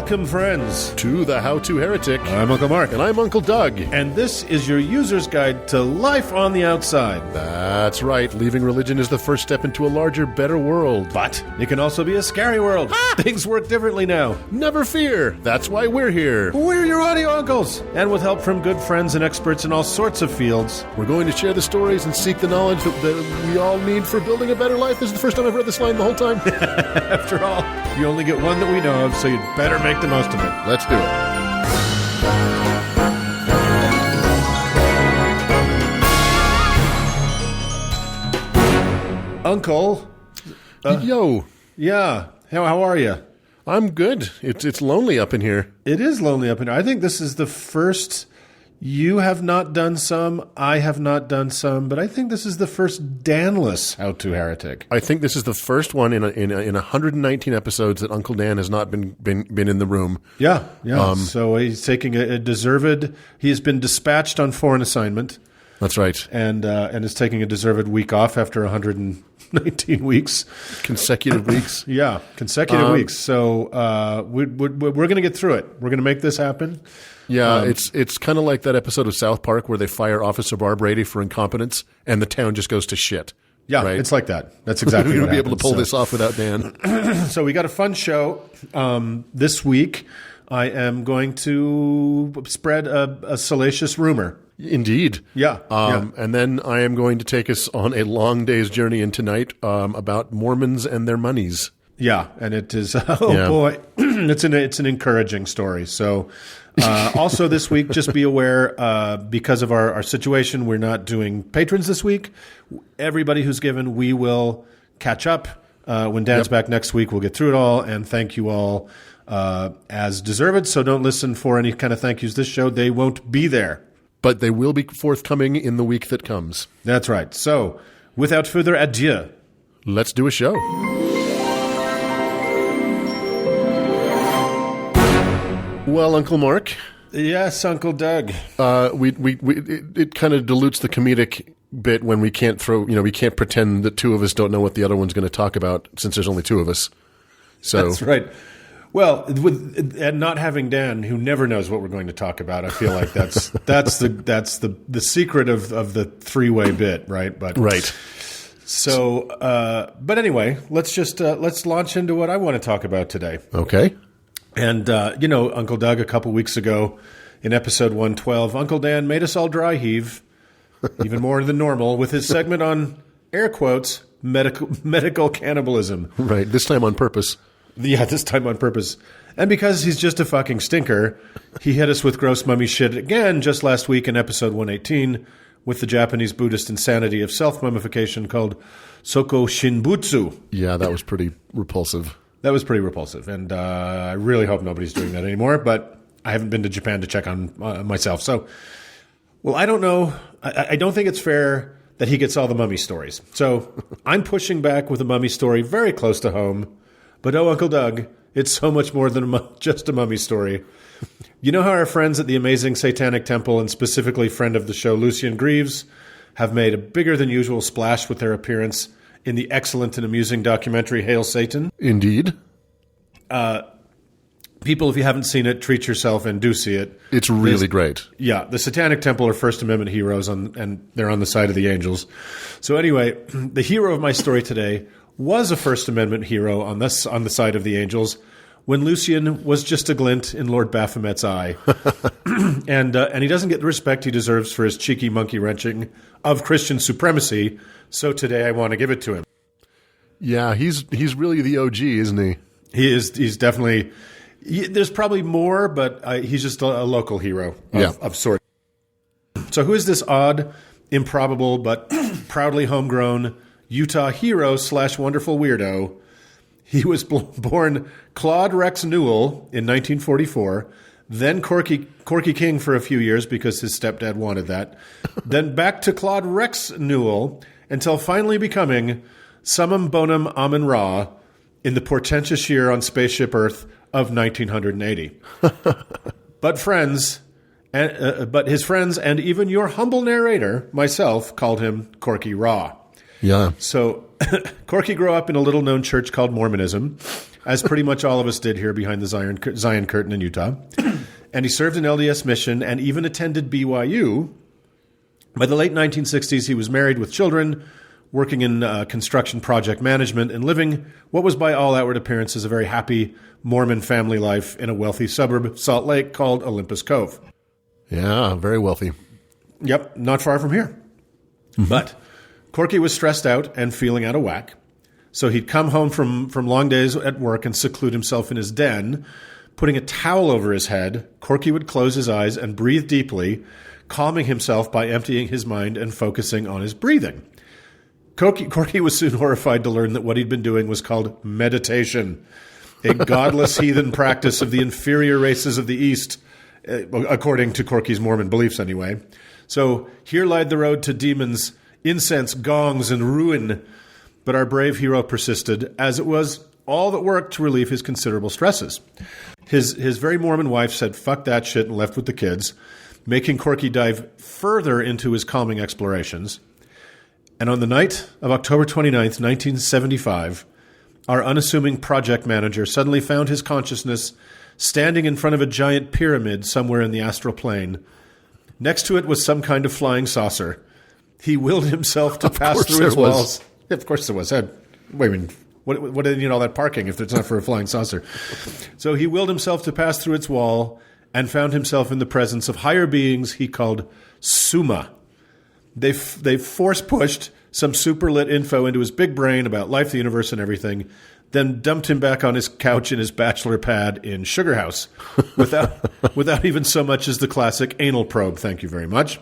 Welcome, friends, to the How to Heretic. I'm Uncle Mark. And I'm Uncle Doug. And this is your user's guide to life on the outside. That's right. Leaving religion is the first step into a larger, better world. But it can also be a scary world. Things work differently now. Never fear. That's why we're here. We're your audio uncles. And with help from good friends and experts in all sorts of fields, we're going to share the stories and seek the knowledge that we all need for building a better life. This is the first time I've read this line the whole time. After all, you only get one that we know of, so you'd better make the most of it. Let's do it. Uncle. Yo. Yeah. How are you? I'm good. It's lonely up in here. It is lonely up in here. I think this is the first. You have not done some. I have not done some. But I think this is the first Danless How to Heretic. I think this is the first one in 119 episodes that Uncle Dan has not been in the room. Yeah. So he's taking a deserved. He has been dispatched on foreign assignment. That's right. And is taking a deserved week off after 119 weeks. Consecutive weeks. Yeah, consecutive weeks. So we're going to get through it. We're going to make this happen. Yeah, it's kind of like that episode of South Park where they fire Officer Barb Brady for incompetence and the town just goes to shit. Yeah, right? It's like that. That's exactly what We'll be able to pull this off without Dan. So we got a fun show this week. I am going to spread a salacious rumor. Indeed. Yeah. And then I am going to take us on a long day's journey into night about Mormons and their monies. Yeah, and it is, boy, it's an encouraging story. So also this week, just be aware, because of our situation, we're not doing patrons this week. Everybody who's given, we will catch up. When Dan's back next week, we'll get through it all, and thank you all as deserved. So don't listen for any kind of thank yous this show. They won't be there. But they will be forthcoming in the week that comes. That's right. So without further ado, let's do a show. Well, Uncle Mark. Yes, Uncle Doug. It kind of dilutes the comedic bit when we can't we can't pretend that two of us don't know what the other one's going to talk about since there's only two of us. So that's right. Well, and not having Dan, who never knows what we're going to talk about, I feel like that's the secret of the three-way bit, right? But right. So, but anyway, let's launch into what I want to talk about today. Okay. And Uncle Doug, a couple weeks ago in episode 112, Uncle Dan made us all dry heave, even more than normal, with his segment on air quotes medical cannibalism. Right. This time on purpose. Yeah, this time on purpose. And because he's just a fucking stinker, he hit us with gross mummy shit again just last week in episode 118 with the Japanese Buddhist insanity of self-mummification called Soko Shinbutsu. Yeah, that was pretty repulsive. That was pretty repulsive. And I really hope nobody's doing that anymore, but I haven't been to Japan to check on myself. So, well, I don't know. I don't think it's fair that he gets all the mummy stories. So I'm pushing back with a mummy story very close to home. But Uncle Doug, it's so much more than just a mummy story. You know how our friends at the amazing Satanic Temple, and specifically friend of the show, Lucian Greaves, have made a bigger than usual splash with their appearance in the excellent and amusing documentary Hail Satan? Indeed. People, if you haven't seen it, treat yourself and do see it. It's really great. Yeah, the Satanic Temple are First Amendment heroes, and they're on the side of the angels. So anyway, the hero of my story today was a First Amendment hero on the side of the angels when Lucian was just a glint in Lord Baphomet's eye. and he doesn't get the respect he deserves for his cheeky monkey wrenching of Christian supremacy, so today I want to give it to him. Yeah, he's really the OG, isn't he? He's definitely... there's probably more, but he's just a local hero of sorts. So who is this odd, improbable, but proudly homegrown Utah hero / wonderful weirdo? He was born Claude Rex Newell in 1944, then Corky King for a few years because his stepdad wanted that, then back to Claude Rex Newell until finally becoming Summum Bonum Amun Ra in the portentous year on Spaceship Earth of 1980. But his friends and even your humble narrator, myself, called him Corky Ra. Yeah. So Corky grew up in a little-known church called Mormonism, as pretty much all of us did here behind the Zion Curtain in Utah. And he served an LDS mission and even attended BYU. By the late 1960s, he was married with children, working in construction project management, and living what was by all outward appearances a very happy Mormon family life in a wealthy suburb of Salt Lake called Olympus Cove. Yeah, very wealthy. Yep, not far from here. Mm-hmm. But Corky was stressed out and feeling out of whack. So he'd come home from long days at work and seclude himself in his den. Putting a towel over his head, Corky would close his eyes and breathe deeply, calming himself by emptying his mind and focusing on his breathing. Corky was soon horrified to learn that what he'd been doing was called meditation, a godless heathen practice of the inferior races of the East, according to Corky's Mormon beliefs anyway. So here lied the road to demons, incense, gongs, and ruin. But our brave hero persisted, as it was all that worked to relieve his considerable stresses. His very Mormon wife said, "Fuck that shit," and left with the kids, making Corky dive further into his calming explorations. And on the night of October 29th, 1975, our unassuming project manager suddenly found his consciousness standing in front of a giant pyramid somewhere in the astral plane. Next to it was some kind of flying saucer. He willed himself to pass through its walls. Yeah, of course there was. Wait a minute. What do they need all that parking if it's not for a flying saucer? So he willed himself to pass through its wall and found himself in the presence of higher beings he called Summa. They force-pushed some super-lit info into his big brain about life, the universe, and everything, then dumped him back on his couch in his bachelor pad in Sugar House without even so much as the classic anal probe, thank you very much.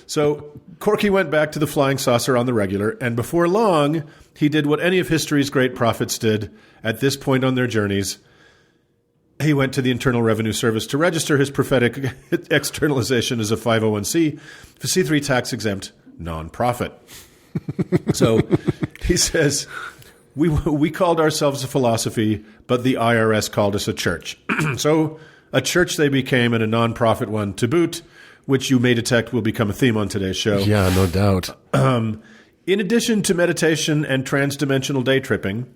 So Corky went back to the flying saucer on the regular, and before long, he did what any of history's great prophets did at this point on their journeys. He went to the Internal Revenue Service to register his prophetic externalization as a 501c3 tax-exempt nonprofit. So he says, we called ourselves a philosophy, but the IRS called us a church. So a church they became, and a nonprofit one to boot, which you may detect will become a theme on today's show. Yeah, no doubt. In addition to meditation and transdimensional day tripping,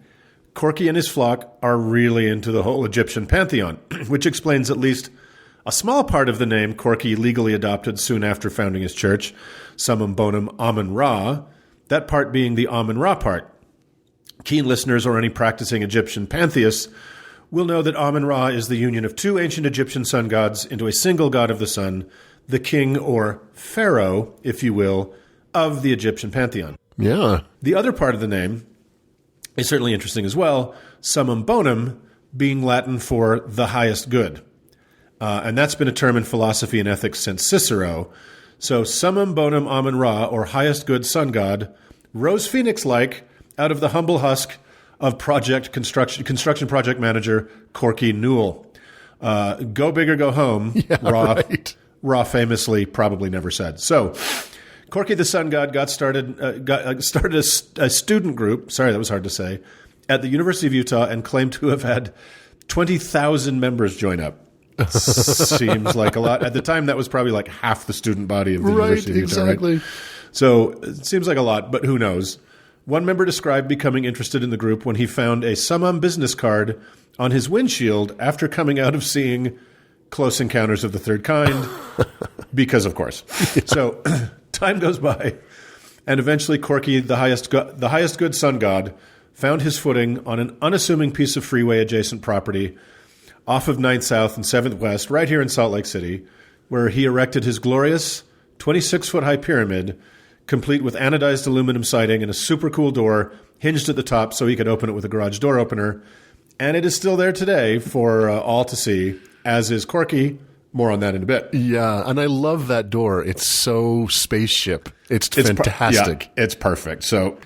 Corky and his flock are really into the whole Egyptian pantheon, which explains at least a small part of the name Corky legally adopted soon after founding his church, Summum Bonum Amun-Ra, that part being the Amun-Ra part. Keen listeners or any practicing Egyptian pantheists will know that Amun-Ra is the union of two ancient Egyptian sun gods into a single god of the sun, the king or pharaoh, if you will, of the Egyptian pantheon. Yeah. The other part of the name is certainly interesting as well, Summum Bonum being Latin for the highest good. And that's been a term in philosophy and ethics since Cicero. So Summum Bonum Amun-Ra, or highest good sun god, rose phoenix-like out of the humble husk of construction project manager Corky Newell. Go big or go home, yeah, right. Ra famously probably never said. So Corky the sun god started a student group, sorry, that was hard to say, at the University of Utah and claimed to have had 20,000 members join up. Seems like a lot. At the time, that was probably like half the student body of the University of Utah. Exactly. Right? So it seems like a lot, but who knows? One member described becoming interested in the group when he found a Summum business card on his windshield after coming out of seeing Close Encounters of the Third Kind, because of course. Yeah. So time goes by, and eventually Corky, the highest good sun god, found his footing on an unassuming piece of freeway-adjacent property off of 9th South and 7th West, right here in Salt Lake City, where he erected his glorious 26-foot-high pyramid, complete with anodized aluminum siding and a super cool door hinged at the top so he could open it with a garage door opener. And it is still there today for all to see, as is Corky. More on that in a bit. Yeah, and I love that door. It's so spaceship. It's fantastic. It's perfect. So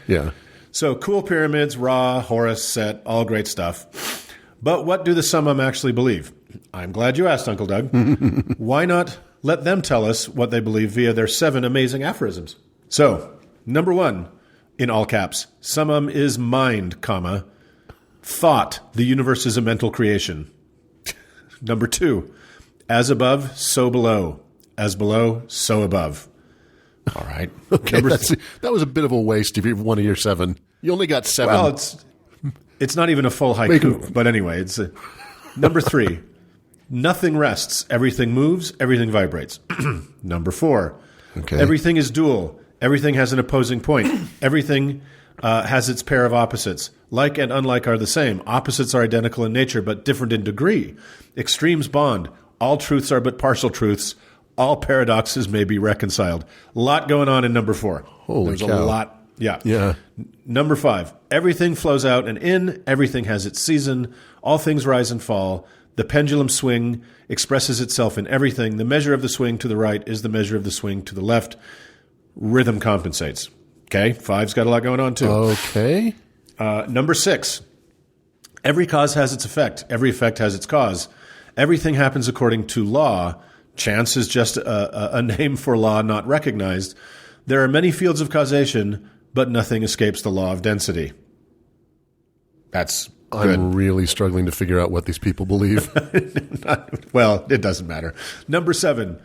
cool pyramids, Ra, Horus, Set, all great stuff. But what do the Summum actually believe? I'm glad you asked, Uncle Doug. Why not let them tell us what they believe via their 7 amazing aphorisms? So, number 1, in all caps, Summum is mind, comma, thought, the universe is a mental creation. Number 2, as above, so below. As below, so above. All right. Okay, that was a bit of a waste if you're one of your 7. You only got 7. Well, it's not even a full haiku, but anyway, it's number 3. Nothing rests. Everything moves. Everything vibrates. Number 4. Okay. Everything is dual. Everything has an opposing point. Everything has its pair of opposites. Like and unlike are the same. Opposites are identical in nature, but different in degree. Extremes bond. All truths are but partial truths. All paradoxes may be reconciled. A lot going on in number 4. Holy There's cow. a lot. Yeah. Yeah. Number 5. Everything flows out and in. Everything has its season. All things rise and fall. The pendulum swing expresses itself in everything. The measure of the swing to the right is the measure of the swing to the left. Rhythm compensates. Okay. 5's got a lot going on too. Okay. Number 6. Every cause has its effect. Every effect has its cause. Everything happens according to law. Chance is just a name for law not recognized. There are many fields of causation, but nothing escapes the law of density. That's good. I'm really struggling to figure out what these people believe. Well, it doesn't matter. Number 7.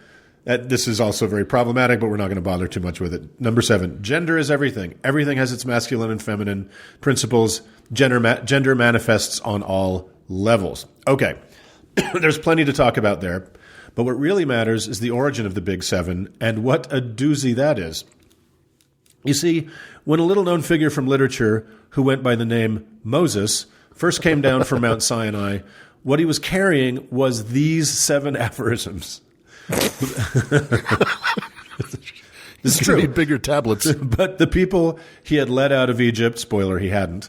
This is also very problematic, but we're not going to bother too much with it. Number 7. Gender is everything. Everything has its masculine and feminine principles. Gender manifests on all levels. Okay. There's plenty to talk about there. But what really matters is the origin of the Big 7 and what a doozy that is. You see, when a little-known figure from literature who went by the name Moses first came down from Mount Sinai, what he was carrying was these 7 aphorisms. This is true. Need bigger tablets. But the people he had led out of Egypt, spoiler, he hadn't,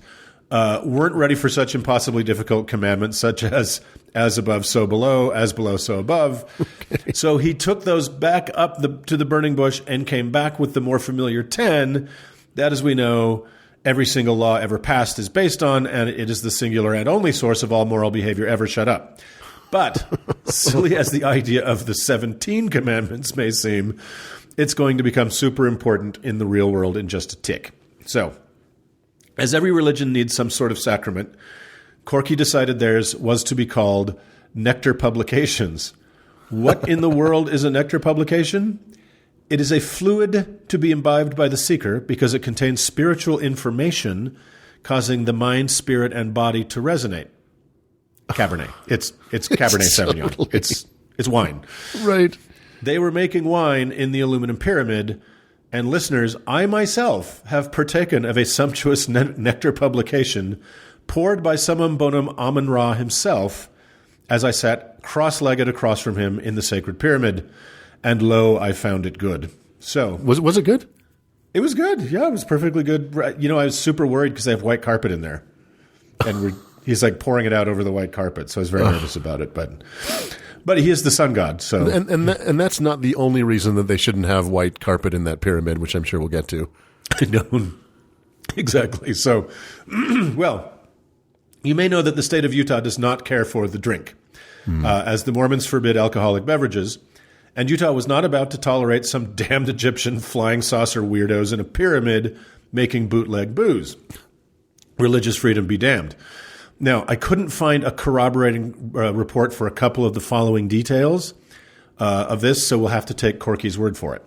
weren't ready for such impossibly difficult commandments such as above, so below, as below, so above. Okay. So he took those back up to the burning bush and came back with the more familiar 10 that, as we know, every single law ever passed is based on, and it is the singular and only source of all moral behavior ever. Shut up. But silly as the idea of the 17 commandments may seem, it's going to become super important in the real world in just a tick. So, as every religion needs some sort of sacrament, Corky decided theirs was to be called Nectar Publications. What in the world is a nectar publication? It is a fluid to be imbibed by the seeker because it contains spiritual information causing the mind, spirit, and body to resonate. Cabernet. It's Cabernet Sauvignon. It's wine. Right. They were making wine in the aluminum pyramid. And listeners, I myself have partaken of a sumptuous nectar publication poured by Summum Bonum Amun-Ra himself as I sat cross-legged across from him in the sacred pyramid. And lo, I found it good. So was it good? It was good. Yeah, it was perfectly good. You know, I was super worried because they have white carpet in there. And he's like pouring it out over the white carpet. So I was very nervous about it. But he is the sun god. So and that's not the only reason that they shouldn't have white carpet in that pyramid, which I'm sure we'll get to. No, exactly. So, well, you may know that the state of Utah does not care for the drink, as the Mormons forbid alcoholic beverages. And Utah was not about to tolerate some damned Egyptian flying saucer weirdos in a pyramid making bootleg booze. Religious freedom be damned. Now, I couldn't find a corroborating report for a couple of the following details of this, so we'll have to take Corky's word for it.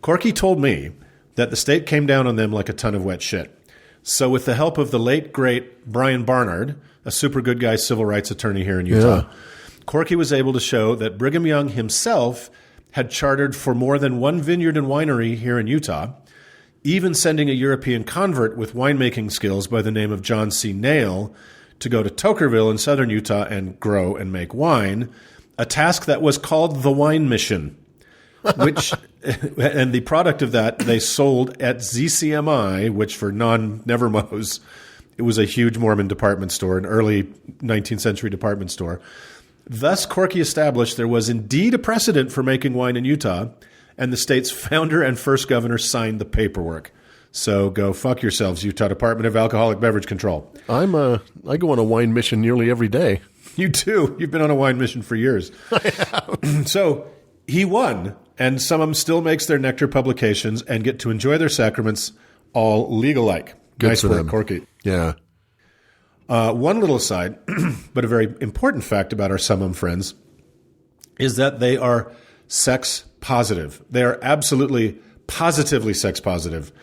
Corky told me that the state came down on them like a ton of wet shit. So with the help of the late, great Brian Barnard, a super good guy civil rights attorney here in Utah, Corky was able to show that Brigham Young himself had chartered for more than one vineyard and winery here in Utah, even sending a European convert with winemaking skills by the name of John C. Nail to go to Tokerville in southern Utah and grow and make wine, a task that was called the Wine Mission, which and the product of that they sold at ZCMI, which for non-Nevermos, it was a huge Mormon department store, an early 19th century department store. Thus, Corky established there was indeed a precedent for making wine in Utah, and the state's founder and first governor signed the paperwork. So go fuck yourselves, Utah Department of Alcoholic Beverage Control. I go on a wine mission nearly every day. You too. You've been on a wine mission for years. I have. So he won, and Summum still makes their nectar publications and get to enjoy their sacraments all legal-like. Good nice for work, them. Corky. Yeah. One little aside, but a very important fact about our Summum friends, is that they are sex positive. They are absolutely positively sex positive.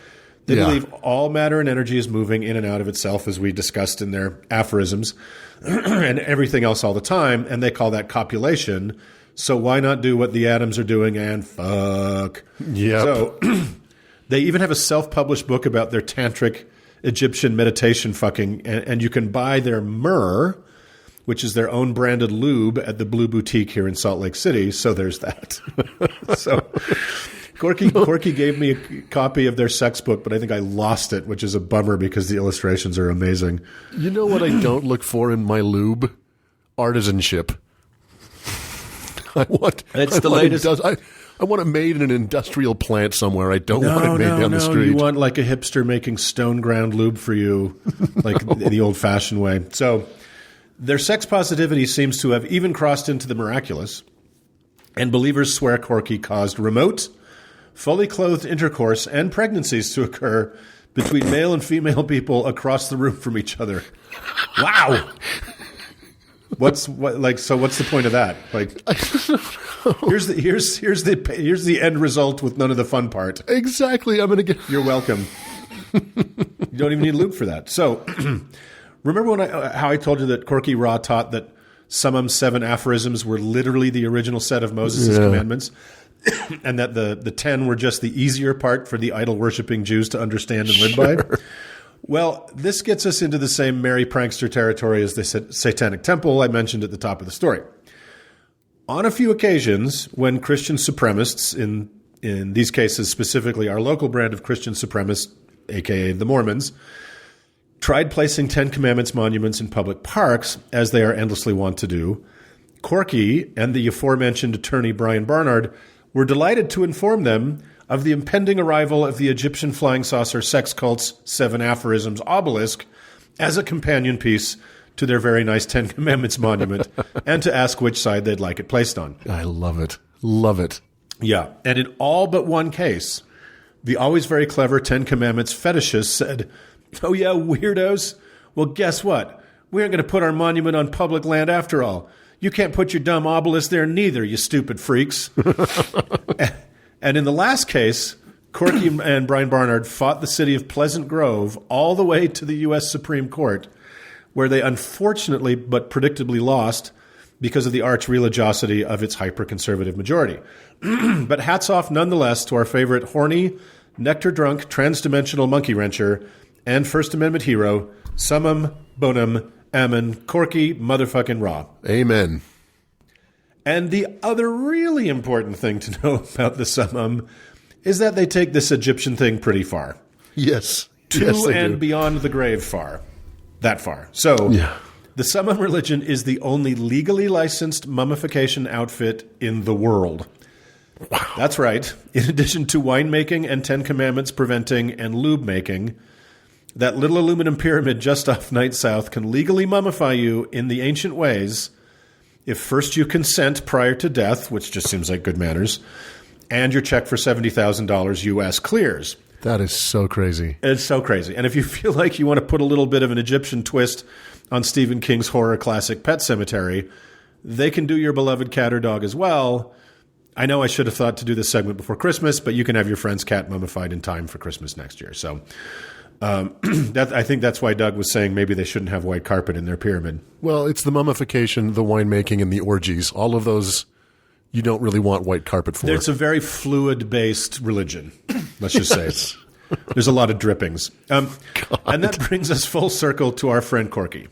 They believe all matter and energy is moving in and out of itself, as we discussed in their aphorisms, and everything else all the time, and they call that copulation. So why not do what the atoms are doing and fuck? Yeah. So they even have a self-published book about their tantric Egyptian meditation fucking, and you can buy their myrrh, which is their own branded lube, at the Blue Boutique here in Salt Lake City. So there's that. So Corky gave me a copy of their sex book, but I think I lost it, which is a bummer because the illustrations are amazing. You know what I don't look for in my lube? Artisanship. I want it made in an industrial plant somewhere. I don't want it made down the street. You want like a hipster making stone ground lube for you, like the old-fashioned way. So their sex positivity seems to have even crossed into the miraculous, and believers swear Corky caused remote, fully clothed intercourse and pregnancies to occur between male and female people across the room from each other. Wow. What's the point of that? Like, here's the end result with none of the fun part. Exactly. You're welcome. You don't even need lube for that. So, remember how I told you that Corky Ra taught that Summum's 7 aphorisms were literally the original set of Moses' commandments, and that the 10 were just the easier part for the idol-worshipping Jews to understand and live by? Well, this gets us into the same merry prankster territory as the Satanic Temple I mentioned at the top of the story. On a few occasions, when Christian supremacists, in these cases specifically our local brand of Christian supremacists, a.k.a. the Mormons, tried placing 10 Commandments monuments in public parks, as they are endlessly wont to do, Corky and the aforementioned attorney Brian Barnard were delighted to inform them of the impending arrival of the Egyptian flying saucer sex cult's 7 aphorisms obelisk as a companion piece to their very nice 10 Commandments monument, and to ask which side they'd like it placed on. I love it. Love it. Yeah, and in all but one case, the always very clever 10 Commandments fetishists said, "Oh yeah, weirdos? Well, guess what? We aren't going to put our monument on public land after all. You can't put your dumb obelisk there neither, you stupid freaks." And in the last case, Corky and Brian Barnard fought the city of Pleasant Grove all the way to the U.S. Supreme Court, where they unfortunately but predictably lost because of the arch religiosity of its hyper-conservative majority. But hats off nonetheless to our favorite horny, nectar-drunk, trans-dimensional monkey wrencher and First Amendment hero, Summum, Bonum, Ammon, Corky, motherfucking Ra. Amen. And the other really important thing to know about the Summum is that they take this Egyptian thing pretty far. Yes. To and beyond the grave far. That far. So the Summum religion is the only legally licensed mummification outfit in the world. Wow. That's right. In addition to winemaking and 10 Commandments preventing and lube making, that little aluminum pyramid just off Night South can legally mummify you in the ancient ways if first you consent prior to death, which just seems like good manners, and your check for $70,000 U.S. clears. That is so crazy. It's so crazy. And if you feel like you want to put a little bit of an Egyptian twist on Stephen King's horror classic Pet Sematary, they can do your beloved cat or dog as well. I know I should have thought to do this segment before Christmas, but you can have your friend's cat mummified in time for Christmas next year. So I think that's why Doug was saying maybe they shouldn't have white carpet in their pyramid. Well, it's the mummification, the winemaking, and the orgies. All of those you don't really want white carpet for. It's a very fluid-based religion, let's just say. There's a lot of drippings. And that brings us full circle to our friend Corky.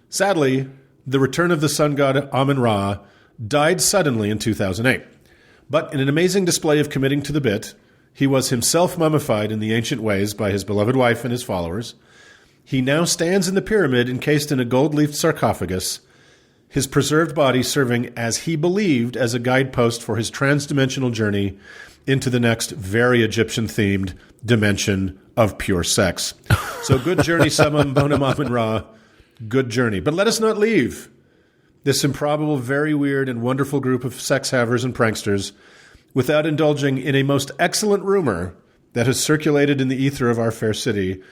Sadly, the return of the sun god Amun-Ra died suddenly in 2008. But in an amazing display of committing to the bit, he was himself mummified in the ancient ways by his beloved wife and his followers. He now stands in the pyramid encased in a gold-leafed sarcophagus, his preserved body serving, as he believed, as a guidepost for his trans-dimensional journey into the next very Egyptian-themed dimension of pure sex. So good journey, Summum, Bonum, Amun-Ra. Good journey. But let us not leave this improbable, very weird, and wonderful group of sex-havers and pranksters without indulging in a most excellent rumor that has circulated in the ether of our fair city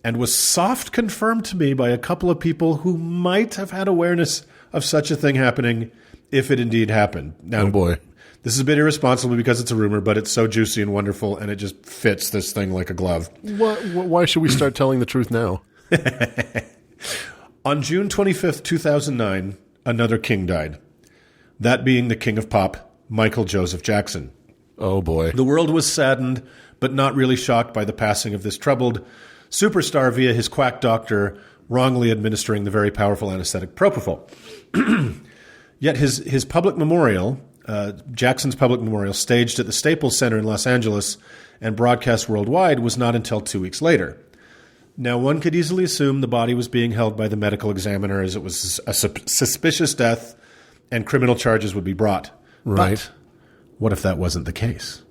and was soft confirmed to me by a couple of people who might have had awareness of such a thing happening if it indeed happened. Now, oh boy. This is a bit irresponsible because it's a rumor, but it's so juicy and wonderful, and it just fits this thing like a glove. Why should we start telling the truth now? On June 25th, 2009, another king died. That being the king of pop, Michael Joseph Jackson. Oh, boy. The world was saddened, but not really shocked by the passing of this troubled superstar via his quack doctor wrongly administering the very powerful anesthetic propofol. Yet his public memorial, Jackson's public memorial, staged at the Staples Center in Los Angeles and broadcast worldwide, was not until 2 weeks later. Now, one could easily assume the body was being held by the medical examiner as it was a suspicious death and criminal charges would be brought. Right. But what if that wasn't the case?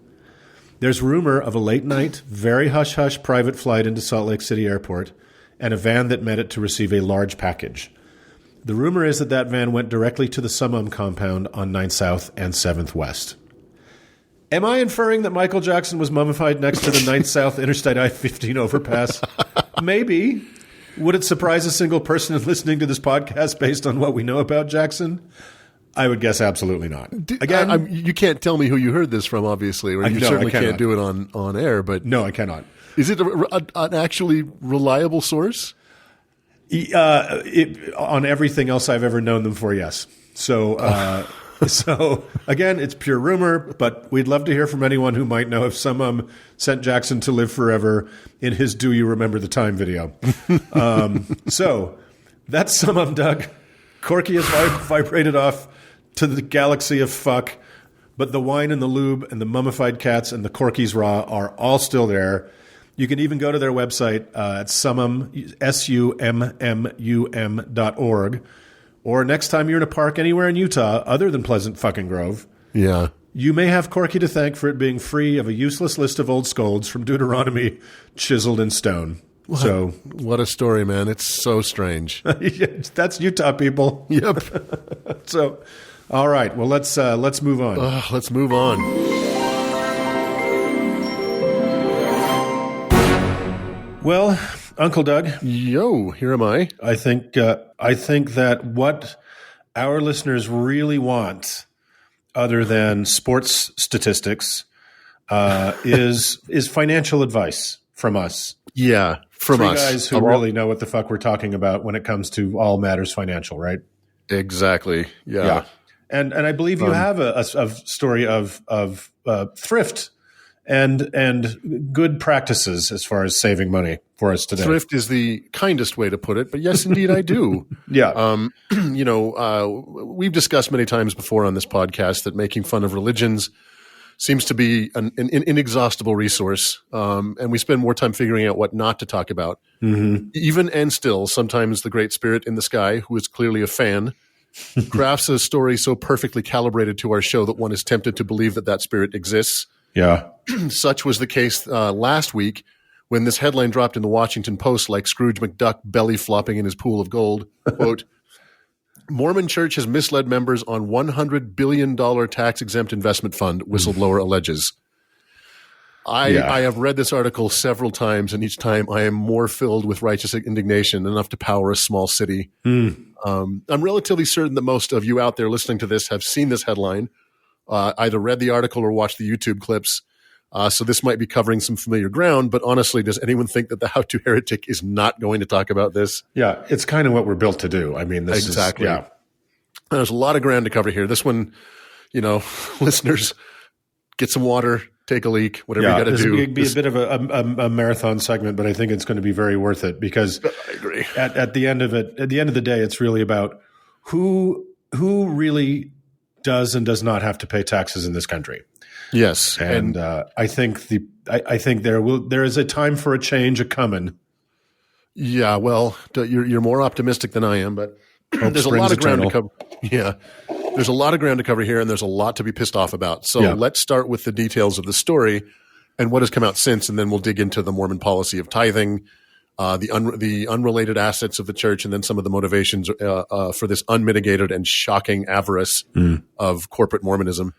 There's rumor of a late-night, very hush-hush private flight into Salt Lake City Airport and a van that met it to receive a large package. The rumor is that van went directly to the Summum compound on 9th South and 7th West. Am I inferring that Michael Jackson was mummified next to the 9th South Interstate I-15 overpass? Maybe. Would it surprise a single person listening to this podcast based on what we know about Jackson? I would guess absolutely not. Again, you can't tell me who you heard this from, obviously, or you certainly can't do it on air. But no, I cannot. Is it an actually reliable source? On everything else I've ever known them for, yes. So again, it's pure rumor, but we'd love to hear from anyone who might know if Summum sent Jackson to live forever in his "Do You Remember the Time" video. So that's Summum, Doug. Corky has vibrated off to the galaxy of fuck, but the wine and the lube and the mummified cats and the Corky's Raw are all still there. You can even go to their website at Summum, SUMMUM.org. Or next time you're in a park anywhere in Utah other than Pleasant fucking Grove, you may have Corky to thank for it being free of a useless list of old scolds from Deuteronomy chiseled in stone. What a story, man. It's so strange. That's Utah, people. Yep. So, all right. Well, let's move on. Let's move on. Well, Uncle Doug. Yo, here am I. I think that what our listeners really want, other than sports statistics, is financial advice from us. Yeah, from us. Three guys who really know what the fuck we're talking about when it comes to all matters financial, right? Exactly. Yeah. And I believe you have a story of thrift and good practices as far as saving money for us today. Thrift is the kindest way to put it, but yes, indeed, I do. Yeah. We've discussed many times before on this podcast that making fun of religions seems to be an inexhaustible resource, and we spend more time figuring out what not to talk about. Mm-hmm. Even and still, sometimes the great spirit in the sky, who is clearly a fan, crafts a story so perfectly calibrated to our show that one is tempted to believe that spirit exists. Yeah. Such was the case last week when this headline dropped in the Washington Post like Scrooge McDuck belly flopping in his pool of gold. Quote, Mormon Church has misled members on $100 billion tax-exempt investment fund, whistleblower alleges. I have read this article several times, and each time I am more filled with righteous indignation, enough to power a small city. I'm relatively certain that most of you out there listening to this have seen this headline, either read the article or watched the YouTube clips. So this might be covering some familiar ground, but honestly, does anyone think that the How to Heretic is not going to talk about this? Yeah, it's kind of what we're built to do. I mean, this exactly. is, yeah. There's a lot of ground to cover here. This one, listeners, get some water, take a leak, whatever you got to do. This would be a bit of a marathon segment, but I think it's going to be very worth it because I agree. At the end of the day, it's really about who really does and does not have to pay taxes in this country. Yes, and I think there is a time for a change coming. Yeah, well, you're more optimistic than I am, but there's a lot of ground to cover. Yeah, there's a lot of ground to cover here, and there's a lot to be pissed off about. So let's start with the details of the story and what has come out since, and then we'll dig into the Mormon policy of tithing, the unrelated assets of the church, and then some of the motivations for this unmitigated and shocking avarice of corporate Mormonism.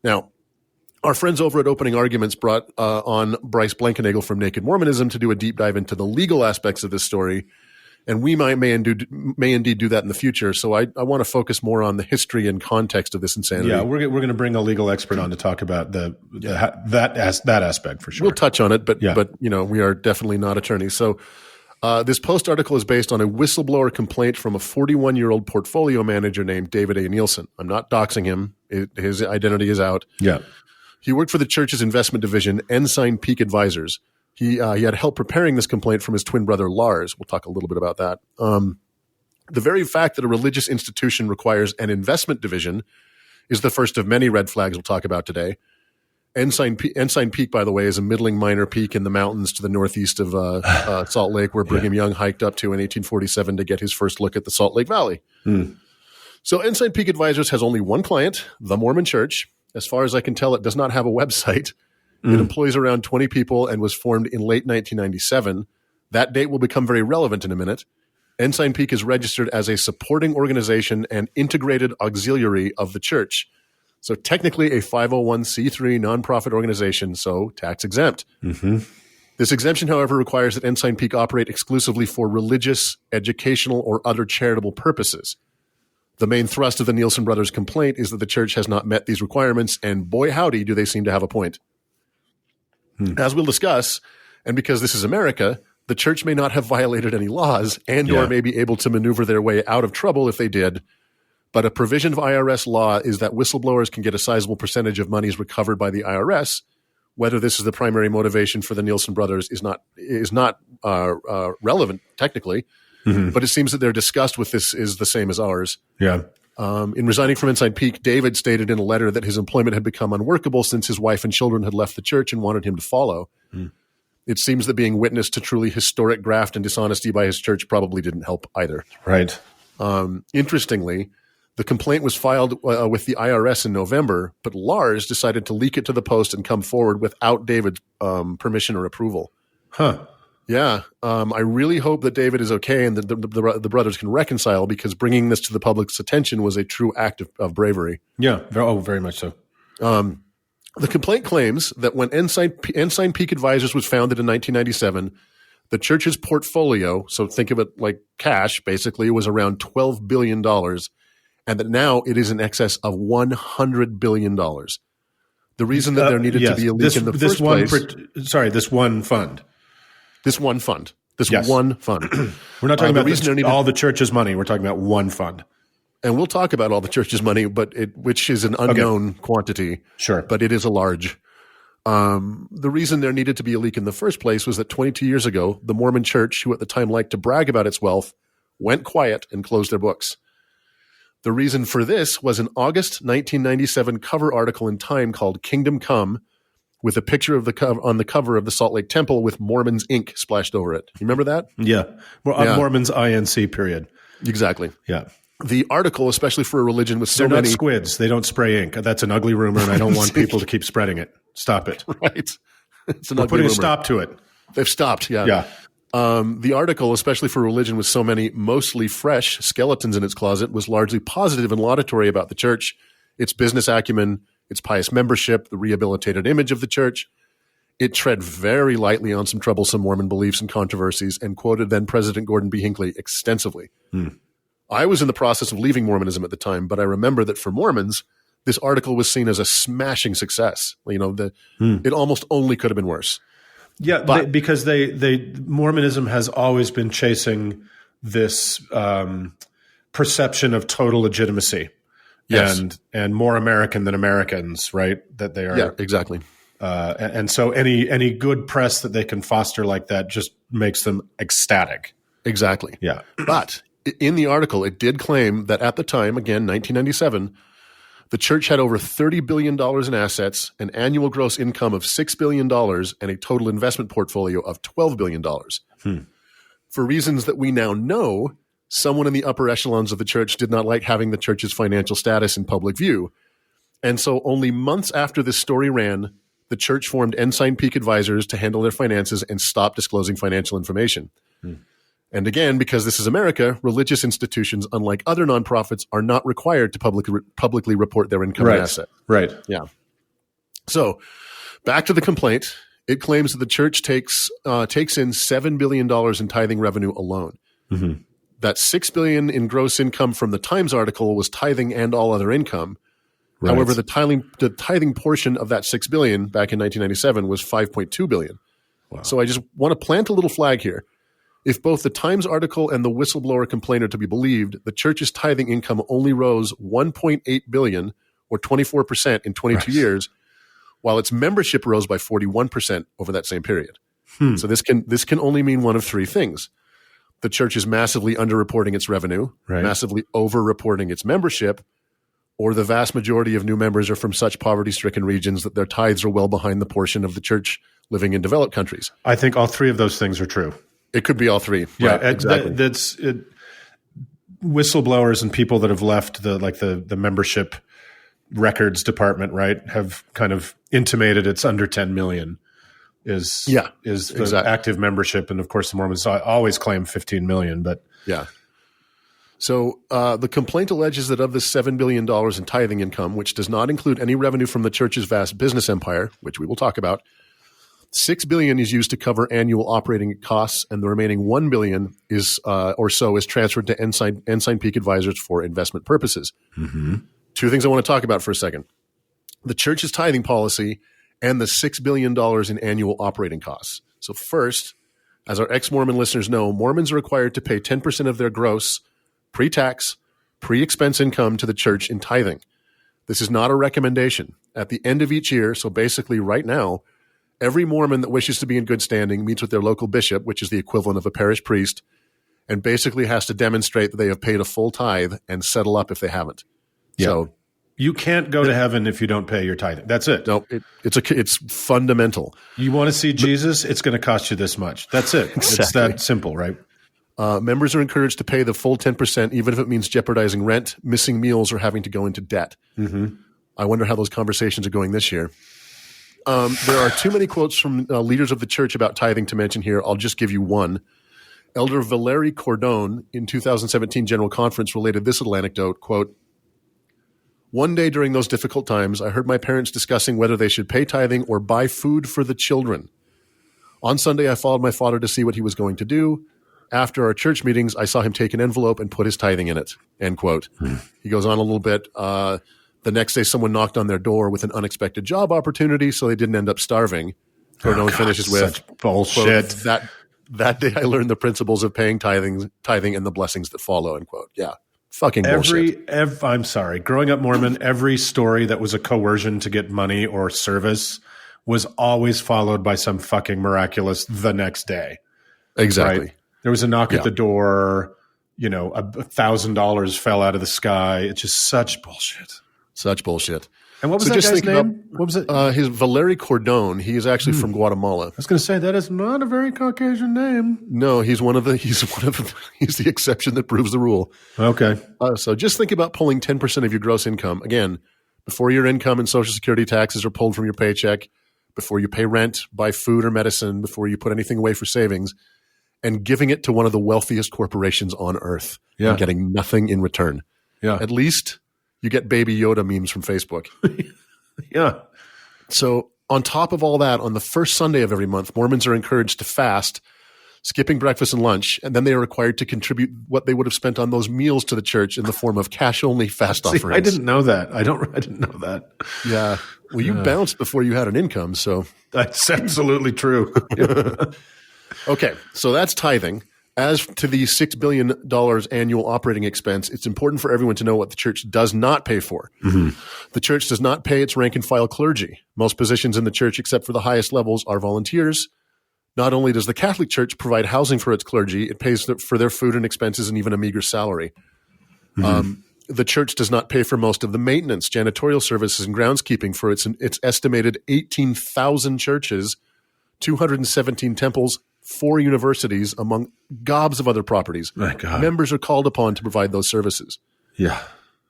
Now, our friends over at Opening Arguments brought on Bryce Blankenagel from Naked Mormonism to do a deep dive into the legal aspects of this story. And we may indeed do that in the future. So I want to focus more on the history and context of this insanity. Yeah, we're going to bring a legal expert on to talk about that aspect for sure. We'll touch on it, but we are definitely not attorneys. So this Post article is based on a whistleblower complaint from a 41-year-old portfolio manager named David A. Nielsen. I'm not doxing him. His identity is out. Yeah. He worked for the church's investment division, Ensign Peak Advisors. He had help preparing this complaint from his twin brother, Lars. We'll talk a little bit about that. The very fact that a religious institution requires an investment division is the first of many red flags we'll talk about today. Ensign Peak, by the way, is a middling minor peak in the mountains to the northeast of Salt Lake, where Brigham Young hiked up to in 1847 to get his first look at the Salt Lake Valley. So Ensign Peak Advisors has only one client, the Mormon Church. As far as I can tell, it does not have a website. It employs around 20 people and was formed in late 1997. That date will become very relevant in a minute. Ensign Peak is registered as a supporting organization and integrated auxiliary of the church. So technically a 501c3 nonprofit organization, so tax exempt. This exemption, however, requires that Ensign Peak operate exclusively for religious, educational, or other charitable purposes. The main thrust of the Nielsen brothers' complaint is that the church has not met these requirements, and boy howdy do they seem to have a point. As we'll discuss, and because this is America, the church may not have violated any laws or may be able to maneuver their way out of trouble if they did. But a provision of IRS law is that whistleblowers can get a sizable percentage of monies recovered by the IRS. Whether this is the primary motivation for the Nielsen brothers is not relevant technically, but it seems that their disgust with this is the same as ours. Yeah. In resigning from Ensign Peak, David stated in a letter that his employment had become unworkable since his wife and children had left the church and wanted him to follow. It seems that being witness to truly historic graft and dishonesty by his church probably didn't help either. Right. Interestingly, the complaint was filed with the IRS in November, but Lars decided to leak it to the Post and come forward without David's permission or approval. Yeah. I really hope that David is okay and that the brothers can reconcile, because bringing this to the public's attention was a true act of bravery. Yeah. Oh, very much so. The complaint claims that when Ensign Peak Advisors was founded in 1997, the church's portfolio, so think of it like cash, basically, was around $12 billion, and that now it is in excess of $100 billion. The reason that there needed to be a leak in the first place... this one fund. This one fund. One fund. We're not talking about all the church's money. We're talking about one fund. And we'll talk about all the church's money, which is an unknown quantity. Sure. But it is a large. The reason there needed to be a leak in the first place was that 22 years ago, the Mormon Church, who at the time liked to brag about its wealth, went quiet and closed their books. The reason for this was an August 1997 cover article in Time called Kingdom Come, with a picture of on the cover of the Salt Lake Temple with Mormons ink splashed over it. You remember that? Yeah. Mormons INC period. Exactly. Yeah. The article, especially for a religion with so many... They're not squids. They don't spray ink. That's an ugly rumor, and I don't want people to keep spreading it. Stop it. Right. We're putting a stop to it. They've stopped, yeah. Yeah. The article, especially for a religion with so many mostly fresh skeletons in its closet, was largely positive and laudatory about the church, its business acumen, its pious membership, the rehabilitated image of the church. It tread very lightly on some troublesome Mormon beliefs and controversies, and quoted then President Gordon B. Hinckley extensively. I was in the process of leaving Mormonism at the time, but I remember that for Mormons, this article was seen as a smashing success. It almost only could have been worse. Yeah, because Mormonism has always been chasing this perception of total legitimacy, and more American than Americans, right? That they are. Yeah, exactly. And so any good press that they can foster like that just makes them ecstatic. Exactly. Yeah, but in the article, it did claim that at the time, again, 1997, the church had over $30 billion in assets, an annual gross income of $6 billion, and a total investment portfolio of $12 billion. For reasons that we now know, someone in the upper echelons of the church did not like having the church's financial status in public view. And so only months after this story ran, the church formed Ensign Peak Advisors to handle their finances and stop disclosing financial information. And again, because this is America, religious institutions, unlike other nonprofits, are not required to publicly report their income and asset. Right. Yeah. So back to the complaint. It claims that the church takes in $7 billion in tithing revenue alone. That $6 billion in gross income from the Times article was tithing and all other income. Right. However, the tithing portion of that $6 billion back in 1997 was $5.2 billion. Wow. So I just want to plant a little flag here. If both the Times article and the whistleblower complaint are to be believed, the church's tithing income only rose $1.8 billion, or 24% in 22 years, while its membership rose by 41% over that same period. So this can only mean one of three things. The church is massively underreporting its revenue, massively overreporting its membership, or the vast majority of new members are from such poverty-stricken regions that their tithes are well behind the portion of the church living in developed countries. I think all three of those things are true. It could be all three. Yeah, right, exactly. That's whistleblowers and people that have left the membership records department, right, have kind of intimated it's under 10 million is the active membership. And of course the Mormons always claim 15 million, but yeah. So the complaint alleges that of the $7 billion in tithing income, which does not include any revenue from the church's vast business empire, which we will talk about, $6 billion is used to cover annual operating costs, and the remaining $1 billion is transferred to Ensign Peak Advisors for investment purposes. Two things I want to talk about for a second. The church's tithing policy and the $6 billion in annual operating costs. So first, as our ex-Mormon listeners know, Mormons are required to pay 10% of their gross, pre-tax, pre-expense income to the church in tithing. This is not a recommendation. At the end of each year, so basically right now, every Mormon that wishes to be in good standing meets with their local bishop, which is the equivalent of a parish priest, and basically has to demonstrate that they have paid a full tithe and settle up if they haven't. Yeah. So you can't go to heaven if you don't pay your tithing. That's it. No, it's fundamental. You want to see Jesus? It's going to cost you this much. That's it. Exactly. It's that simple, right? Members are encouraged to pay the full 10%, even if it means jeopardizing rent, missing meals, or having to go into debt. I wonder how those conversations are going this year. There are too many quotes from leaders of the church about tithing to mention here. I'll just give you one. Elder Valerie Cordone in 2017 General Conference related this little anecdote, quote, "One day during those difficult times, I heard my parents discussing whether they should pay tithing or buy food for the children. On Sunday, I followed my father to see what he was going to do. After our church meetings, I saw him take an envelope and put his tithing in it." End quote. He goes on a little bit. The next day, someone knocked on their door with an unexpected job opportunity, so they didn't end up starving. Cordone finishes with, such bullshit. Quote, that day I learned the principles of paying tithing and the blessings that follow, end quote. Yeah. Fucking bullshit. I'm sorry. Growing up Mormon, every story that was a coercion to get money or service was always followed by some fucking miraculous the next day. Exactly. Right? There was a knock at the door, $1,000 fell out of the sky. It's just such bullshit. Such bullshit. And what was that guy's name? What was it? His Valerie Cordone. He is actually from Guatemala. I was going to say that is not a very Caucasian name. No, he's the exception that proves the rule. Okay. So just think about pulling 10% of your gross income again before your income and Social Security taxes are pulled from your paycheck, before you pay rent, buy food or medicine, before you put anything away for savings, and giving it to one of the wealthiest corporations on earth and getting nothing in return. Yeah. At least you get Baby Yoda memes from Facebook. Yeah. So on top of all that, on the first Sunday of every month, Mormons are encouraged to fast, skipping breakfast and lunch, and then they are required to contribute what they would have spent on those meals to the church in the form of cash-only fast offerings. I didn't know that. I didn't know that. Yeah. Well, you bounced before you had an income, so. That's absolutely true. Okay, so that's tithing. As to the $6 billion annual operating expense, it's important for everyone to know what the church does not pay for. The church does not pay its rank and file clergy. Most positions in the church, except for the highest levels, are volunteers. Not only does the Catholic Church provide housing for its clergy, it pays for their food and expenses and even a meager salary. The church does not pay for most of the maintenance, janitorial services, and groundskeeping for its estimated 18,000 churches, 217 temples, 4 universities, among gobs of other properties. My God. Members are called upon to provide those services. Yeah.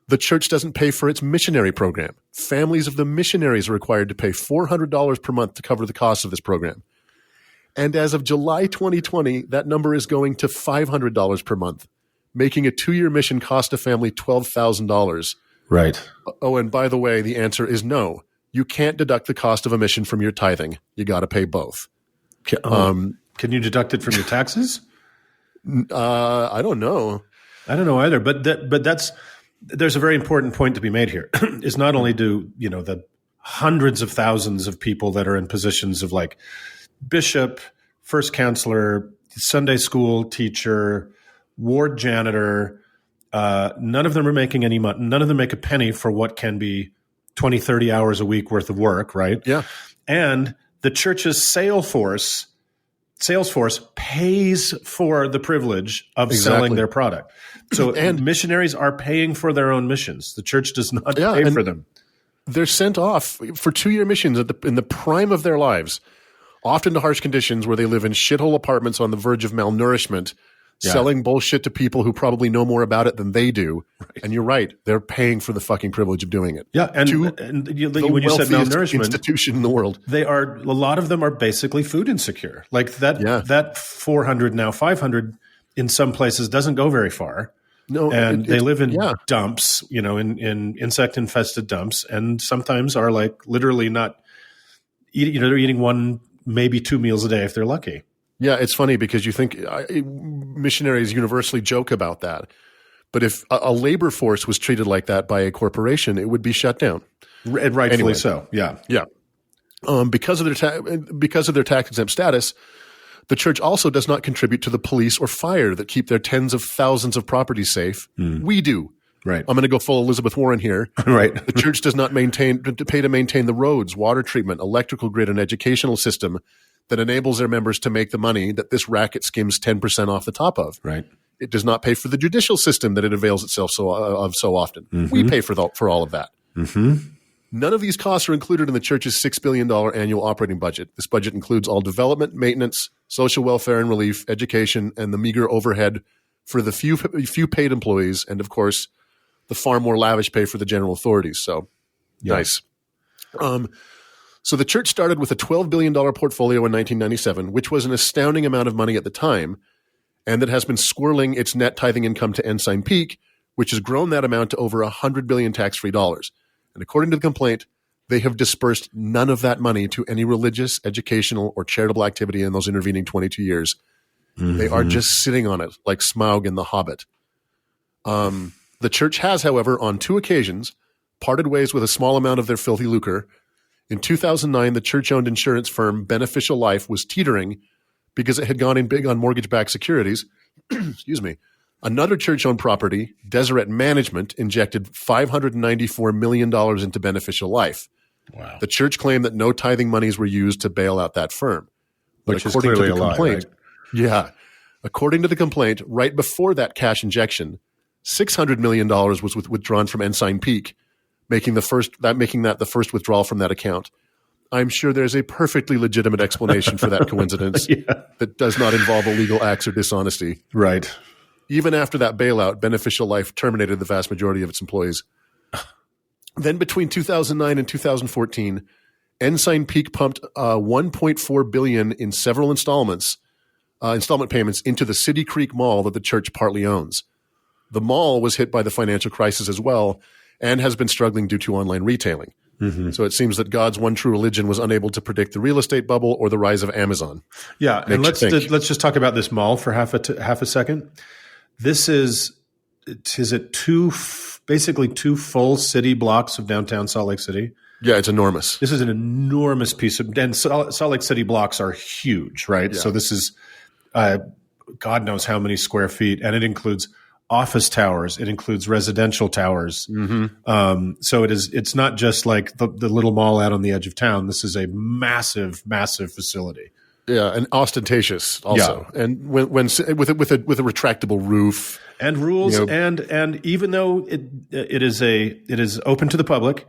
The church doesn't pay for its missionary program. Families of the missionaries are required to pay $400 per month to cover the cost of this program. And as of July 2020, that number is going to $500 per month, making a 2-year mission cost a family $12,000. Right. Oh, and by the way, the answer is no. You can't deduct the cost of a mission from your tithing. You got to pay both. Can you deduct it from your taxes? I don't know. I don't know either. But there's a very important point to be made here. Is not only do the hundreds of thousands of people that are in positions of like bishop, first counselor, Sunday school teacher, ward janitor, none of them are making any money. None of them make a penny for what can be 20, 30 hours a week worth of work, right? Yeah. And the church's sales force pays for the privilege of selling their product. So and missionaries are paying for their own missions. The church does not pay for them. They're sent off for 2-year missions in the prime of their lives, often to harsh conditions where they live in shithole apartments on the verge of malnourishment, selling bullshit to people who probably know more about it than they do. Right. And you're right. They're paying for the fucking privilege of doing it. Yeah. And when you said malnourishment, institution in the world, a lot of them are basically food insecure. Like that 400, now 500 in some places doesn't go very far. No, and they live in dumps, in insect infested dumps, and sometimes are like literally not eating, they're eating 1, maybe 2 meals a day if they're lucky. Yeah, it's funny because you think missionaries universally joke about that. But if a labor force was treated like that by a corporation, it would be shut down. And rightfully so, yeah. Yeah. Because of their tax-exempt status, the church also does not contribute to the police or fire that keep their tens of thousands of properties safe. We do. Right. I'm going to go full Elizabeth Warren here. Right. The church does not pay to maintain the roads, water treatment, electrical grid, and educational system that enables their members to make the money that this racket skims 10% off the top of. Right. It does not pay for the judicial system that it avails itself so often. Mm-hmm. We pay for all of that. Mm-hmm. None of these costs are included in the church's $6 billion annual operating budget. This budget includes all development, maintenance, social welfare and relief, education, and the meager overhead for the few paid employees, and of course, the far more lavish pay for the general authorities. So, nice. So the church started with a $12 billion portfolio in 1997, which was an astounding amount of money at the time, and that has been squirreling its net tithing income to Ensign Peak, which has grown that amount to over $100 billion tax-free dollars. And according to the complaint, they have dispersed none of that money to any religious, educational, or charitable activity in those intervening 22 years. Mm-hmm. They are just sitting on it like Smaug in The Hobbit. The church has, however, on 2 occasions, parted ways with a small amount of their filthy lucre. In 2009, the church-owned insurance firm Beneficial Life was teetering because it had gone in big on mortgage-backed securities. Excuse me. Another church-owned property, Deseret Management, injected $594 million into Beneficial Life. Wow. The church claimed that no tithing monies were used to bail out that firm. But which is clearly a lie, right? Yeah. According to the complaint, right before that cash injection, $600 million was withdrawn from Ensign Peak, making that the first withdrawal from that account. I'm sure there's a perfectly legitimate explanation for that coincidence that does not involve illegal acts or dishonesty. Right. Even after that bailout, Beneficial Life terminated the vast majority of its employees. Then between 2009 and 2014, Ensign Peak pumped $1.4 billion in several installment payments into the City Creek Mall that the church partly owns. The mall was hit by the financial crisis as well and has been struggling due to online retailing. Mm-hmm. So it seems that God's one true religion was unable to predict the real estate bubble or the rise of Amazon. Yeah, and let's just talk about this mall for half a second. This is it basically 2 full city blocks of downtown Salt Lake City? Yeah, it's enormous. This is an enormous piece of – and Salt Lake City blocks are huge, right? Yeah. So this is God knows how many square feet, and it includes office towers. It includes residential towers. Mm-hmm. So it's not just like the little mall out on the edge of town. This is a massive, massive facility. Yeah, and ostentatious also, and when with a retractable roof and rules, and even though it is open to the public,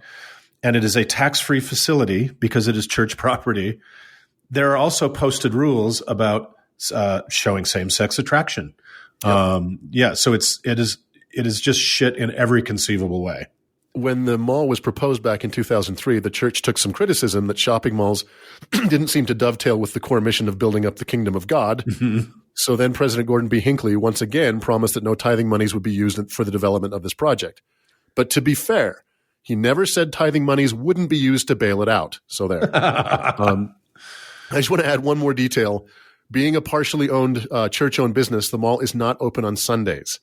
and it is a tax-free facility because it is church property, there are also posted rules about showing same-sex attraction. Yep. So it is just shit in every conceivable way. When the mall was proposed back in 2003, the church took some criticism that shopping malls didn't seem to dovetail with the core mission of building up the kingdom of God. Mm-hmm. So then President Gordon B. Hinckley once again promised that no tithing monies would be used for the development of this project. But to be fair, he never said tithing monies wouldn't be used to bail it out. So there. I just want to add one more detail. Being a partially owned, church-owned business, the mall is not open on Sundays.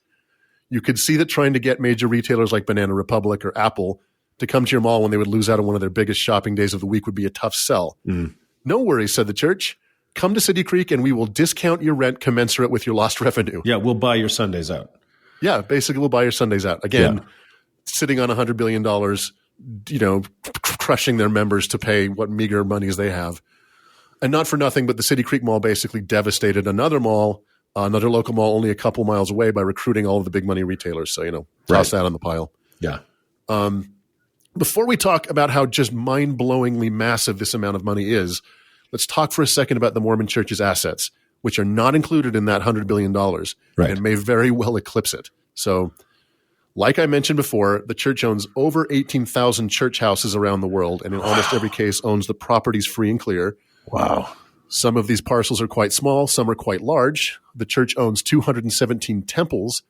You could see that trying to get major retailers like Banana Republic or Apple to come to your mall when they would lose out on one of their biggest shopping days of the week would be a tough sell. No worries, said the church. Come to City Creek and we will discount your rent commensurate with your lost revenue. Yeah, we'll buy your Sundays out. Yeah, basically we'll buy your Sundays out. Again, sitting on $100 billion, crushing their members to pay what meager monies they have. And not for nothing, but the City Creek Mall basically devastated another mall, another local mall only a couple miles away by recruiting all of the big money retailers. So, toss that on the pile. Yeah. Before we talk about how just mind-blowingly massive this amount of money is, let's talk for a second about the Mormon Church's assets, which are not included in that $100 billion and may very well eclipse it. So, like I mentioned before, the church owns over 18,000 church houses around the world, and in almost every case owns the properties free and clear. Wow. Some of these parcels are quite small. Some are quite large. The church owns 217 temples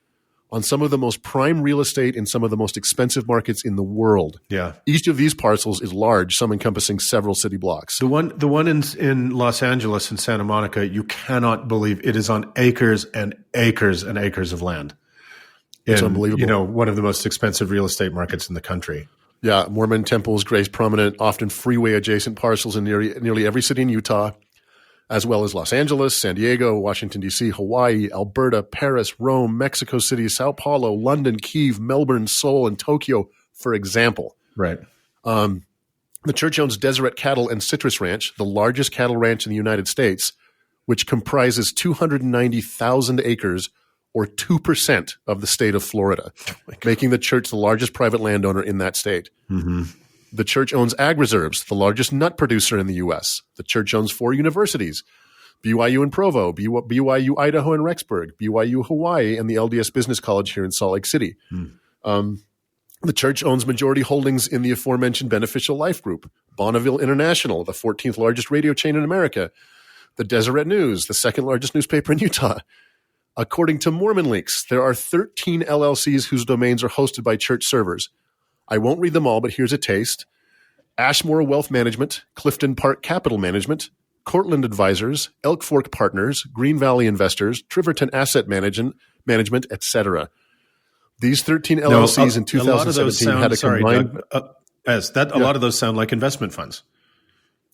on some of the most prime real estate in some of the most expensive markets in the world. Yeah. Each of these parcels is large, some encompassing several city blocks. The one in Los Angeles and Santa Monica, you cannot believe it is on acres and acres and acres of land. It's unbelievable. One of the most expensive real estate markets in the country. Yeah, Mormon temples grace prominent, often freeway-adjacent parcels in nearly every city in Utah, as well as Los Angeles, San Diego, Washington, D.C., Hawaii, Alberta, Paris, Rome, Mexico City, Sao Paulo, London, Kyiv, Melbourne, Seoul, and Tokyo, for example. Right. The church owns Deseret Cattle and Citrus Ranch, the largest cattle ranch in the United States, which comprises 290,000 acres, or 2% of the state of Florida, making the church the largest private landowner in that state. Mm-hmm. The church owns Ag Reserves, the largest nut producer in the U.S. The church owns 4 universities, BYU in Provo, BYU Idaho in Rexburg, BYU Hawaii, and the LDS Business College here in Salt Lake City. The church owns majority holdings in the aforementioned Beneficial Life Group, Bonneville International, the 14th largest radio chain in America, the Deseret News, the second largest newspaper in Utah. According to Mormon Leaks, there are 13 LLCs whose domains are hosted by church servers. I won't read them all, but here's a taste. Ashmore Wealth Management, Clifton Park Capital Management, Cortland Advisors, Elk Fork Partners, Green Valley Investors, Triverton Asset Management, etc. These 13 LLCs in 2017 had a combined... a lot of those sound like investment funds.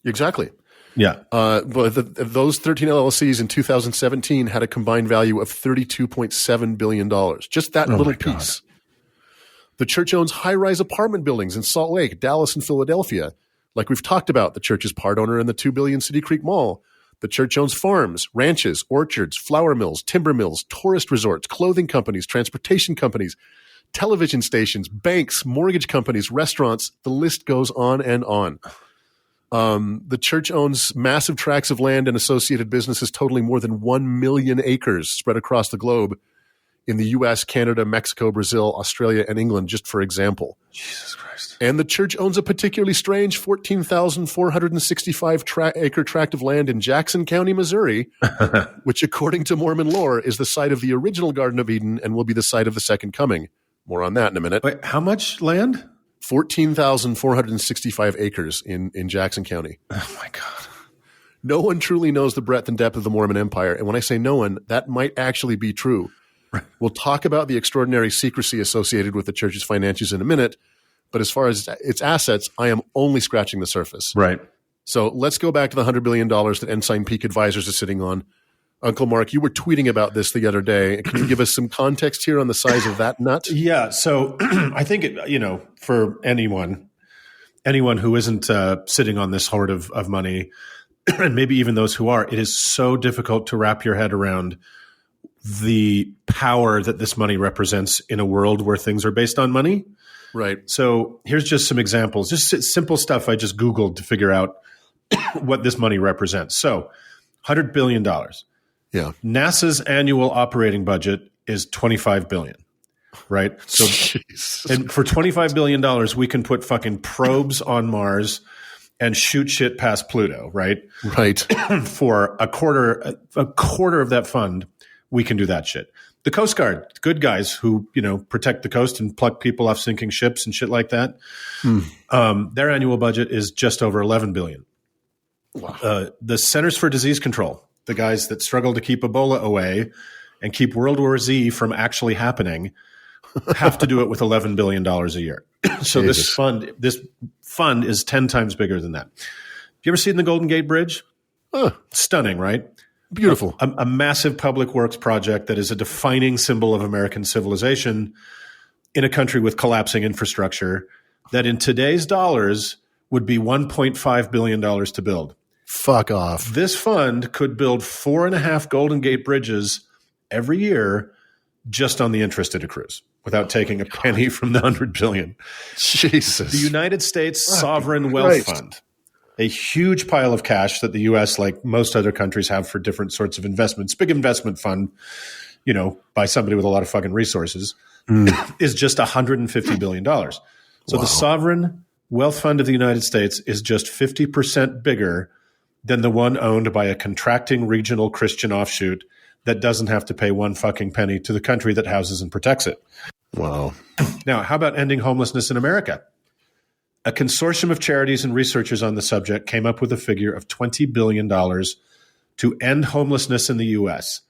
Exactly. Yeah. But those 13 LLCs in 2017 had a combined value of $32.7 billion. Just that little piece. The church owns high-rise apartment buildings in Salt Lake, Dallas, and Philadelphia. Like we've talked about, the church is part owner in the $2 billion City Creek Mall. The church owns farms, ranches, orchards, flour mills, timber mills, tourist resorts, clothing companies, transportation companies, television stations, banks, mortgage companies, restaurants. The list goes on and on. The church owns massive tracts of land and associated businesses totaling more than 1 million acres spread across the globe in the U.S., Canada, Mexico, Brazil, Australia, and England, just for example. Jesus Christ. And the church owns a particularly strange 14,465 acre tract of land in Jackson County, Missouri, which, according to Mormon lore, is the site of the original Garden of Eden and will be the site of the Second Coming. More on that in a minute. Wait, how much land? 14,465 acres in Jackson County. Oh, my God. No one truly knows the breadth and depth of the Mormon Empire. And when I say no one, that might actually be true. We'll talk about the extraordinary secrecy associated with the church's finances in a minute. But as far as its assets, I am only scratching the surface. Right. So let's go back to the $100 billion that Ensign Peak Advisors is sitting on. Uncle Mark, you were tweeting about this the other day. Can you give us some context here on the size of that nut? Yeah. So I think, for anyone who isn't sitting on this hoard of money, and maybe even those who are, it is so difficult to wrap your head around the power that this money represents in a world where things are based on money. Right. So here's just some examples, just simple stuff I just Googled to figure out what this money represents. So $100 billion. Yeah. NASA's annual operating budget is $25 billion, right? So, and for $25 billion, we can put fucking probes on Mars and shoot shit past Pluto, right? Right. For a quarter of that fund, we can do that shit. The Coast Guard, good guys who, protect the coast and pluck people off sinking ships and shit like that. Their annual budget is just over $11 billion. Wow. The Centers for Disease Control, the guys that struggle to keep Ebola away and keep World War Z from actually happening, have to do it with $11 billion a year. So this fund is 10 times bigger than that. You ever seen the Golden Gate Bridge? Stunning, right? Beautiful. A massive public works project that is a defining symbol of American civilization in a country with collapsing infrastructure that in today's dollars would be $1.5 billion to build. Fuck off. This fund could build 4.5 Golden Gate bridges every year just on the interest it accrues without taking a penny from the $100 billion. Jesus. The United States Sovereign Wealth Fund, a huge pile of cash that the U.S., like most other countries, have for different sorts of investments. Big investment fund, by somebody with a lot of fucking resources, is just $150 billion. So the Sovereign Wealth Fund of the United States is just 50% bigger than the one owned by a contracting regional Christian offshoot that doesn't have to pay one fucking penny to the country that houses and protects it. Wow. Now, how about ending homelessness in America? A consortium of charities and researchers on the subject came up with a figure of $20 billion to end homelessness in the U.S.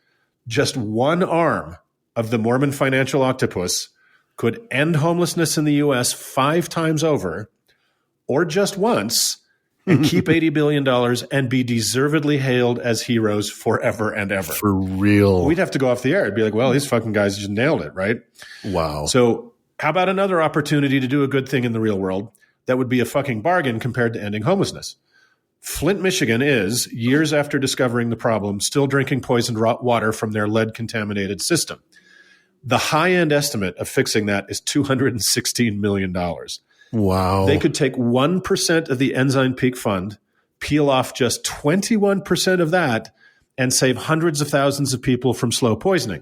Just one arm of the Mormon financial octopus could end homelessness in the U.S. 5 times over, or just once, and keep $80 billion and be deservedly hailed as heroes forever and ever. For real. We'd have to go off the air. It'd be like, well, these fucking guys just nailed it, right? Wow. So how about another opportunity to do a good thing in the real world that would be a fucking bargain compared to ending homelessness? Flint, Michigan is, years after discovering the problem, still drinking poisoned water from their lead-contaminated system. The high-end estimate of fixing that is $216 million. Wow. They could take 1% of the Ensign Peak Fund, peel off just 21% of that, and save hundreds of thousands of people from slow poisoning.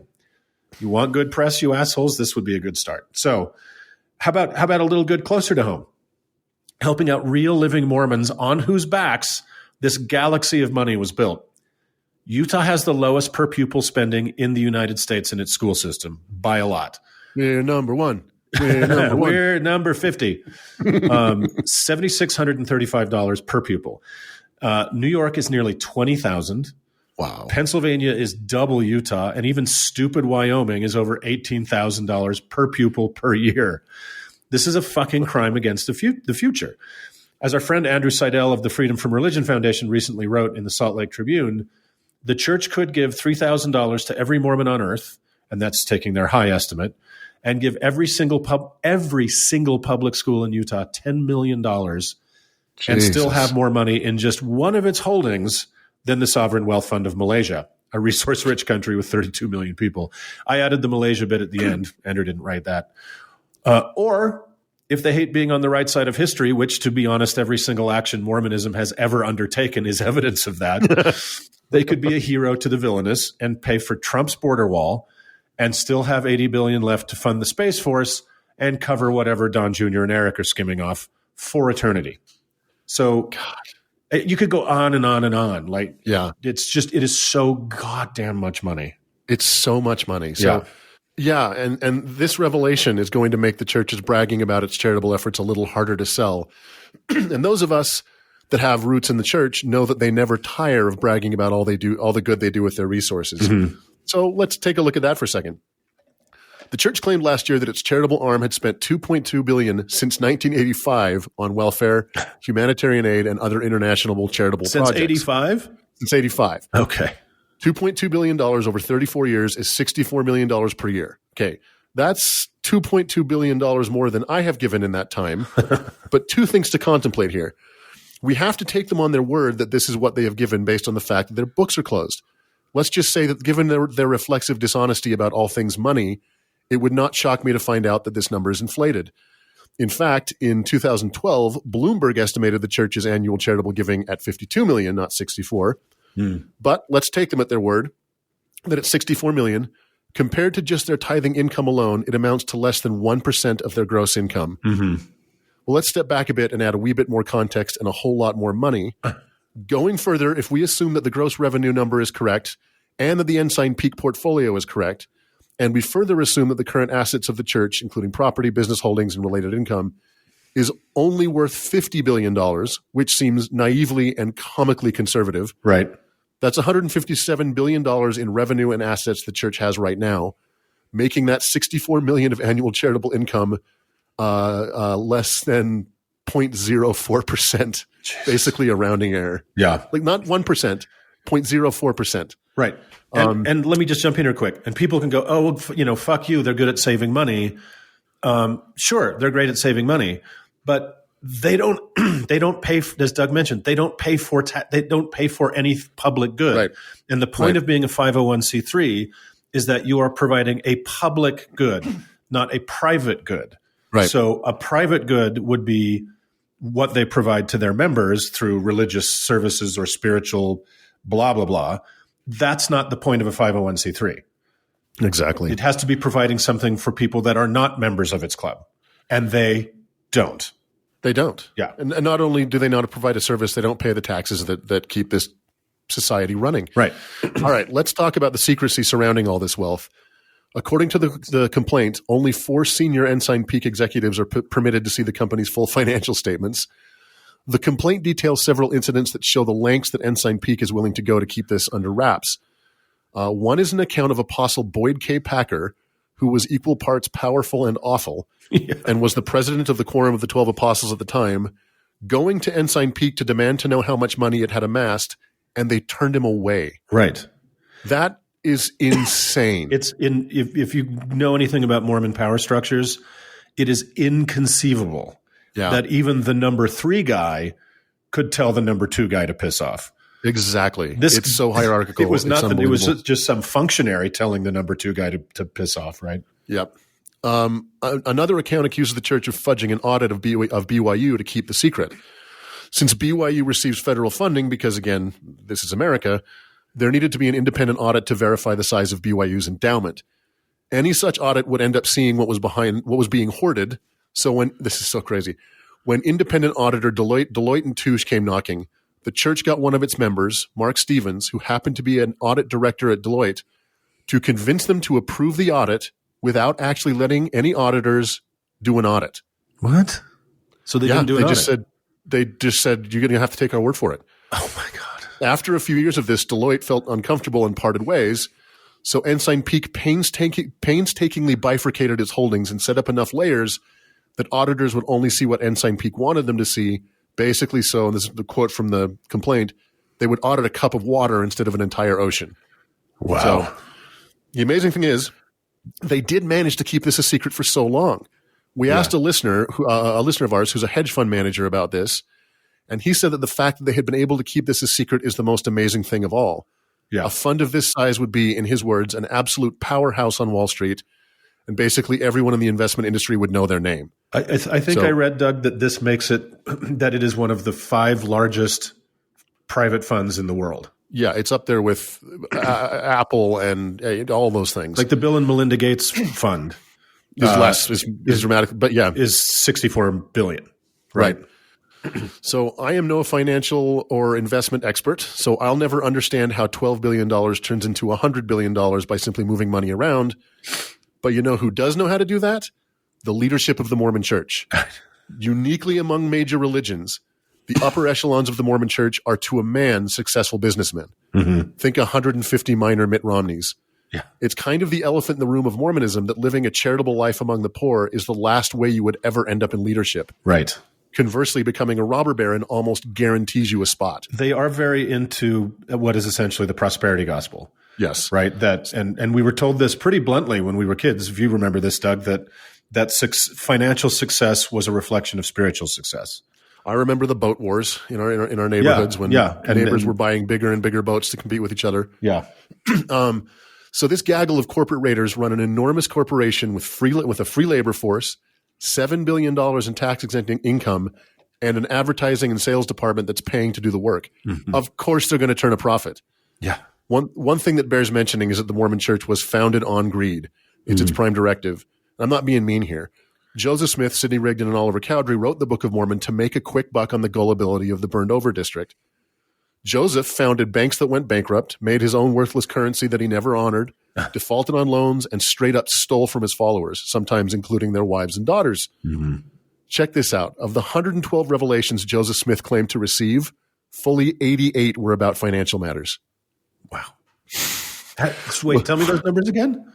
You want good press, you assholes? This would be a good start. So how about a little good closer to home? Helping out real living Mormons on whose backs this galaxy of money was built. Utah has the lowest per pupil spending in the United States in its school system by a lot. We're number one. We're number 50. $7,635 per pupil. New York is nearly $20,000. Wow. Pennsylvania is double Utah, and even stupid Wyoming is over $18,000 per pupil per year. This is a fucking crime against the future. As our friend Andrew Seidel of the Freedom from Religion Foundation recently wrote in the Salt Lake Tribune, the church could give $3,000 to every Mormon on earth, and that's taking their high estimate, and give every single public school in Utah $10 million and still have more money in just one of its holdings than the Sovereign Wealth Fund of Malaysia, a resource-rich country with 32 million people. I added the Malaysia bit at the end. Andrew didn't write that. Or if they hate being on the right side of history, which, to be honest, every single action Mormonism has ever undertaken is evidence of that, they could be a hero to the villainous and pay for Trump's border wall and still have $80 billion left to fund the Space Force and cover whatever Don Jr. and Eric are skimming off for eternity. So you could go on and on and on. Like, it is so goddamn much money. It's so much money. So, and this revelation is going to make the church's bragging about its charitable efforts a little harder to sell. And those of us that have roots in the church know that they never tire of bragging about all the good they do with their resources. Mm-hmm. So let's take a look at that for a second. The church claimed last year that its charitable arm had spent $2.2 billion since 1985 on welfare, humanitarian aid, and other international charitable projects. Since 85? Since 85. Okay. $2.2 billion over 34 years is $64 million per year. Okay. That's $2.2 billion more than I have given in that time. But two things to contemplate here. We have to take them on their word that this is what they have given based on the fact that their books are closed. Let's just say that given their reflexive dishonesty about all things money, it would not shock me to find out that this number is inflated. In fact, in 2012, Bloomberg estimated the church's annual charitable giving at $52 million, not $64. But let's take them at their word that at $64 million, compared to just their tithing income alone, it amounts to less than 1% of their gross income. Mm-hmm. Well, let's step back a bit and add a wee bit more context and a whole lot more money. Going further, if we assume that the gross revenue number is correct and that the Ensign Peak portfolio is correct, and we further assume that the current assets of the church, including property, business holdings, and related income, is only worth $50 billion, which seems naively and comically conservative. Right. That's $157 billion in revenue and assets the church has right now, making that $64 million of annual charitable income less than 0.04%, basically a rounding error. Yeah. Like not 1%, 0.04%. Right. And let me just jump in here quick. And people can go, oh, fuck you. They're good at saving money. Sure, they're great at saving money, but they don't pay, as Doug mentioned, they don't pay for any public good. Right. And the point of being a 501c3 is that you are providing a public good, not a private good. Right. So a private good would be what they provide to their members through religious services or spiritual blah, blah, blah. That's not the point of a 501c3. Exactly. It has to be providing something for people that are not members of its club. And they don't. They don't. Yeah. And not only do they not provide a service, they don't pay the taxes that keep this society running. Right. All right. Let's talk about the secrecy surrounding all this wealth. According to the complaint, only 4 senior Ensign Peak executives are permitted to see the company's full financial statements. The complaint details several incidents that show the lengths that Ensign Peak is willing to go to keep this under wraps. One is an account of Apostle Boyd K. Packer, who was equal parts powerful and awful, and was the president of the Quorum of the 12 Apostles at the time, going to Ensign Peak to demand to know how much money it had amassed, and they turned him away. Right. That is insane. If you know anything about Mormon power structures, it is inconceivable that even the number 3 guy could tell the number 2 guy to piss off. Exactly. It's so hierarchical. It was just some functionary telling the number 2 guy to piss off, right? Yep. Another account accuses the church of fudging an audit of BYU to keep the secret. Since BYU receives federal funding, because again, this is America, there needed to be an independent audit to verify the size of BYU's endowment. Any such audit would end up seeing what was being hoarded. So this is so crazy. When independent auditor Deloitte and Touche came knocking, the church got one of its members, Mark Stevens, who happened to be an audit director at Deloitte, to convince them to approve the audit without actually letting any auditors do an audit. What? So they didn't do an audit? They just said, you're going to have to take our word for it. Oh, my God. After a few years of this, Deloitte felt uncomfortable and parted ways. So Ensign Peak painstakingly bifurcated its holdings and set up enough layers that auditors would only see what Ensign Peak wanted them to see. Basically, so, and this is the quote from the complaint, they would audit a cup of water instead of an entire ocean. Wow. So the amazing thing is, they did manage to keep this a secret for so long. We asked a listener of ours who's a hedge fund manager about this, and he said that the fact that they had been able to keep this a secret is the most amazing thing of all. Yeah. A fund of this size would be, in his words, an absolute powerhouse on Wall Street, and basically everyone in the investment industry would know their name. I think I read, Doug, that this makes it that it is one of the 5 largest private funds in the world. Yeah, it's up there with Apple and all those things. Like the Bill and Melinda Gates Fund is dramatic, but is $64 billion. Right. So I am no financial or investment expert, so I'll never understand how $12 billion turns into $100 billion by simply moving money around. But you know who does know how to do that? The leadership of the Mormon Church. Uniquely among major religions, the upper echelons of the Mormon Church are to a man successful businessmen. Mm-hmm. Think 150 minor Mitt Romneys. Yeah. It's kind of the elephant in the room of Mormonism that living a charitable life among the poor is the last way you would ever end up in leadership. Right. Conversely, becoming a robber baron almost guarantees you a spot. They are very into what is essentially the prosperity gospel. Yes. Right. And we were told this pretty bluntly when we were kids. If you remember this, Doug, that financial success was a reflection of spiritual success. I remember the boat wars in our neighborhoods when neighbors were buying bigger and bigger boats to compete with each other. Yeah. So this gaggle of corporate raiders run an enormous corporation with a free labor force, $7 billion in tax-exempt income, and an advertising and sales department that's paying to do the work. Mm-hmm. Of course, they're going to turn a profit. Yeah. One thing that bears mentioning is that the Mormon Church was founded on greed. It's its prime directive. I'm not being mean here. Joseph Smith, Sidney Rigdon, and Oliver Cowdery wrote the Book of Mormon to make a quick buck on the gullibility of the burned-over district. Joseph founded banks that went bankrupt, made his own worthless currency that he never honored, defaulted on loans, and straight up stole from his followers, sometimes including their wives and daughters. Mm-hmm. Check this out. Of the 112 revelations Joseph Smith claimed to receive, fully 88 were about financial matters. Wait, tell me those numbers again.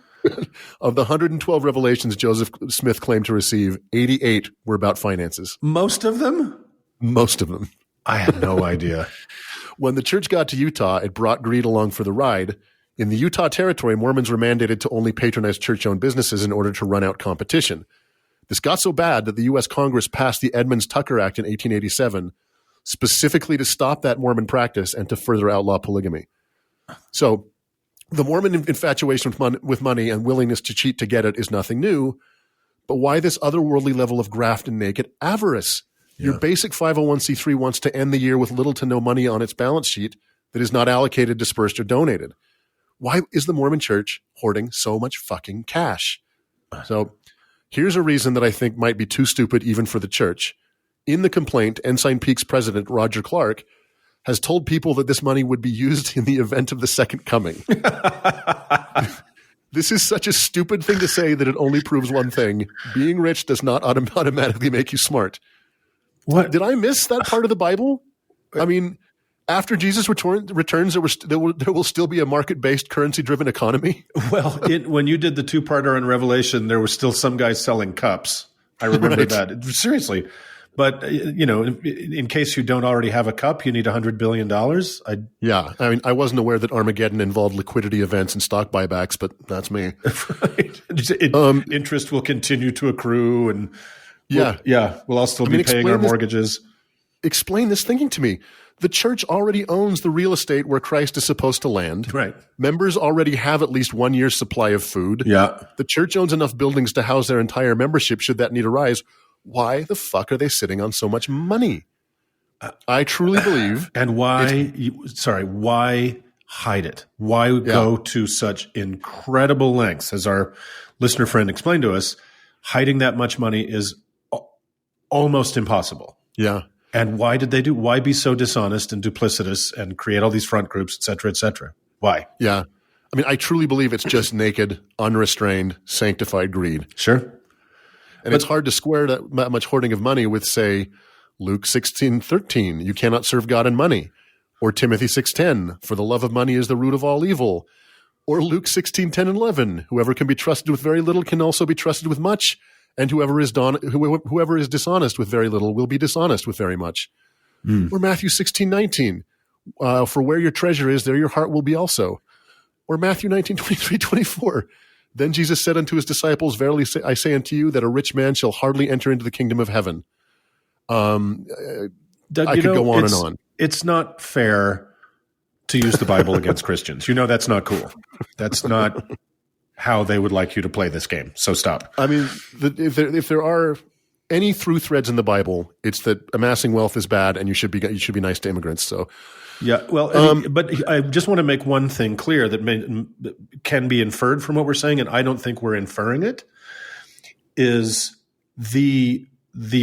Of the 112 revelations Joseph Smith claimed to receive, 88 were about finances. Most of them? Most of them. I had no idea. When the church got to Utah, it brought greed along for the ride. In the Utah Territory, Mormons were mandated to only patronize church-owned businesses in order to run out competition. This got so bad that the U.S. Congress passed the Edmunds-Tucker Act in 1887, specifically to stop that Mormon practice and to further outlaw polygamy. So the Mormon infatuation with money and willingness to cheat to get it is nothing new, but why this otherworldly level of graft and naked avarice? Yeah. Your basic 501c3 wants to end the year with little to no money on its balance sheet that is not allocated, dispersed, or donated. Why is the Mormon church hoarding so much fucking cash? So here's a reason that I think might be too stupid even for the church. In the complaint, Ensign Peak's president, Roger Clark, has told people that this money would be used in the event of the second coming. This is such a stupid thing to say that it only proves one thing. Being rich does not automatically make you smart. What? Did I miss that part of the Bible? I mean, after Jesus returns, there will still be a market-based, currency-driven economy? Well, when you did the two-parter on Revelation, there was still some guy selling cups. I remember that. Seriously. But, in case you don't already have a cup, you need $100 billion. Yeah. I mean, I wasn't aware that Armageddon involved liquidity events and stock buybacks, but that's me. Right. Interest will continue to accrue and we'll all still be paying our mortgages. Explain this thinking to me. The church already owns the real estate where Christ is supposed to land. Right. Members already have at least 1 year's supply of food. Yeah. The church owns enough buildings to house their entire membership should that need arise. Why the fuck are they sitting on so much money? I truly believe. And why hide it? Why go to such incredible lengths, as our listener friend explained to us? Hiding that much money is almost impossible. Yeah. And why be so dishonest and duplicitous and create all these front groups, et cetera, et cetera? Why? Yeah. I mean, I truly believe it's just naked, unrestrained, sanctified greed. Sure. And it's hard to square that much hoarding of money with, say, Luke 16:13, you cannot serve God and money. Or Timothy 6:10, for the love of money is the root of all evil. Or Luke 16:10 and 11, whoever can be trusted with very little can also be trusted with much. And whoever is dishonest with very little will be dishonest with very much. Or Matthew 16:19, for where your treasure is, there your heart will be also. Or Matthew 19:23-24, then Jesus said unto his disciples, verily I say unto you that a rich man shall hardly enter into the kingdom of heaven. Doug, I could go on and on. It's not fair to use the Bible against Christians. That's not cool. That's not how they would like you to play this game. So stop. I mean, if there are any through threads in the Bible, it's that amassing wealth is bad, and you should be nice to immigrants. So, yeah. Well, but I just want to make one thing clear that can be inferred from what we're saying, and I don't think we're inferring it. Is the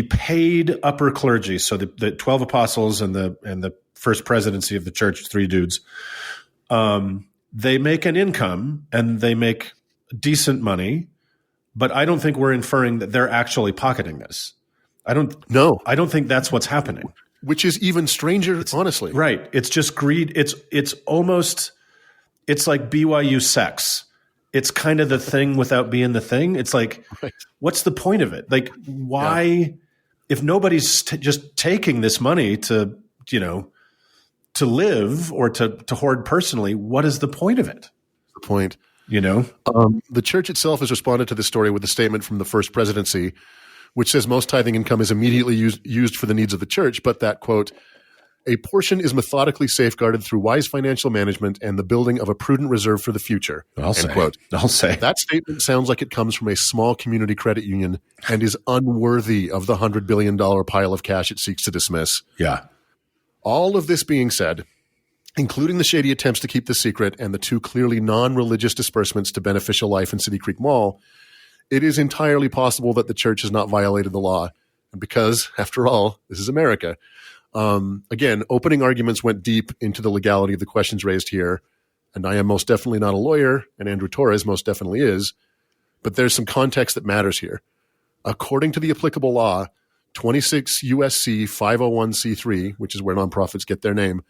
paid upper clergy, so the 12 apostles and the first presidency of the church, 3 dudes, they make an income and they make decent money, but I don't think we're inferring that they're actually pocketing this. I don't think that's what's happening. Which is even stranger, honestly. Right. It's just greed. It's like BYU sex. It's kind of the thing without being the thing. It's like, What's the point of it? Like, why, if nobody's just taking this money to live or to hoard personally, what is the point of it? The point. The church itself has responded to this story with a statement from the first presidency, which says most tithing income is immediately used for the needs of the church, but that, quote, a portion is methodically safeguarded through wise financial management and the building of a prudent reserve for the future. I'll say. That statement sounds like it comes from a small community credit union and is unworthy of the $100 billion pile of cash it seeks to dismiss. Yeah. All of this being said, including the shady attempts to keep the secret and the 2 clearly non-religious disbursements to Beneficial Life and City Creek Mall, it is entirely possible that the church has not violated the law. And because, after all, this is America. Again, opening arguments went deep into the legality of the questions raised here, and I am most definitely not a lawyer, and Andrew Torres most definitely is, but there's some context that matters here. According to the applicable law, 26 USC 501c3, which is where nonprofits get their name,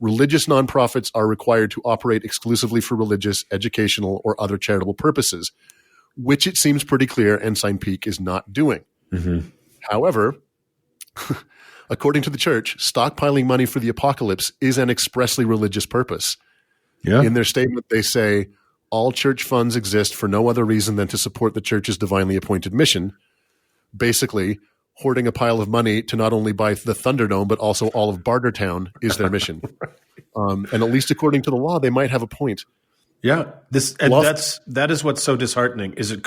religious nonprofits are required to operate exclusively for religious, educational, or other charitable purposes, which it seems pretty clear Ensign Peak is not doing. Mm-hmm. However, according to the church, stockpiling money for the apocalypse is an expressly religious purpose. Yeah. In their statement, they say, all church funds exist for no other reason than to support the church's divinely appointed mission. Basically, hoarding a pile of money to not only buy the Thunderdome, but also all of Bartertown is their mission. And at least according to the law, they might have a point. Yeah, that is what's so disheartening. Is it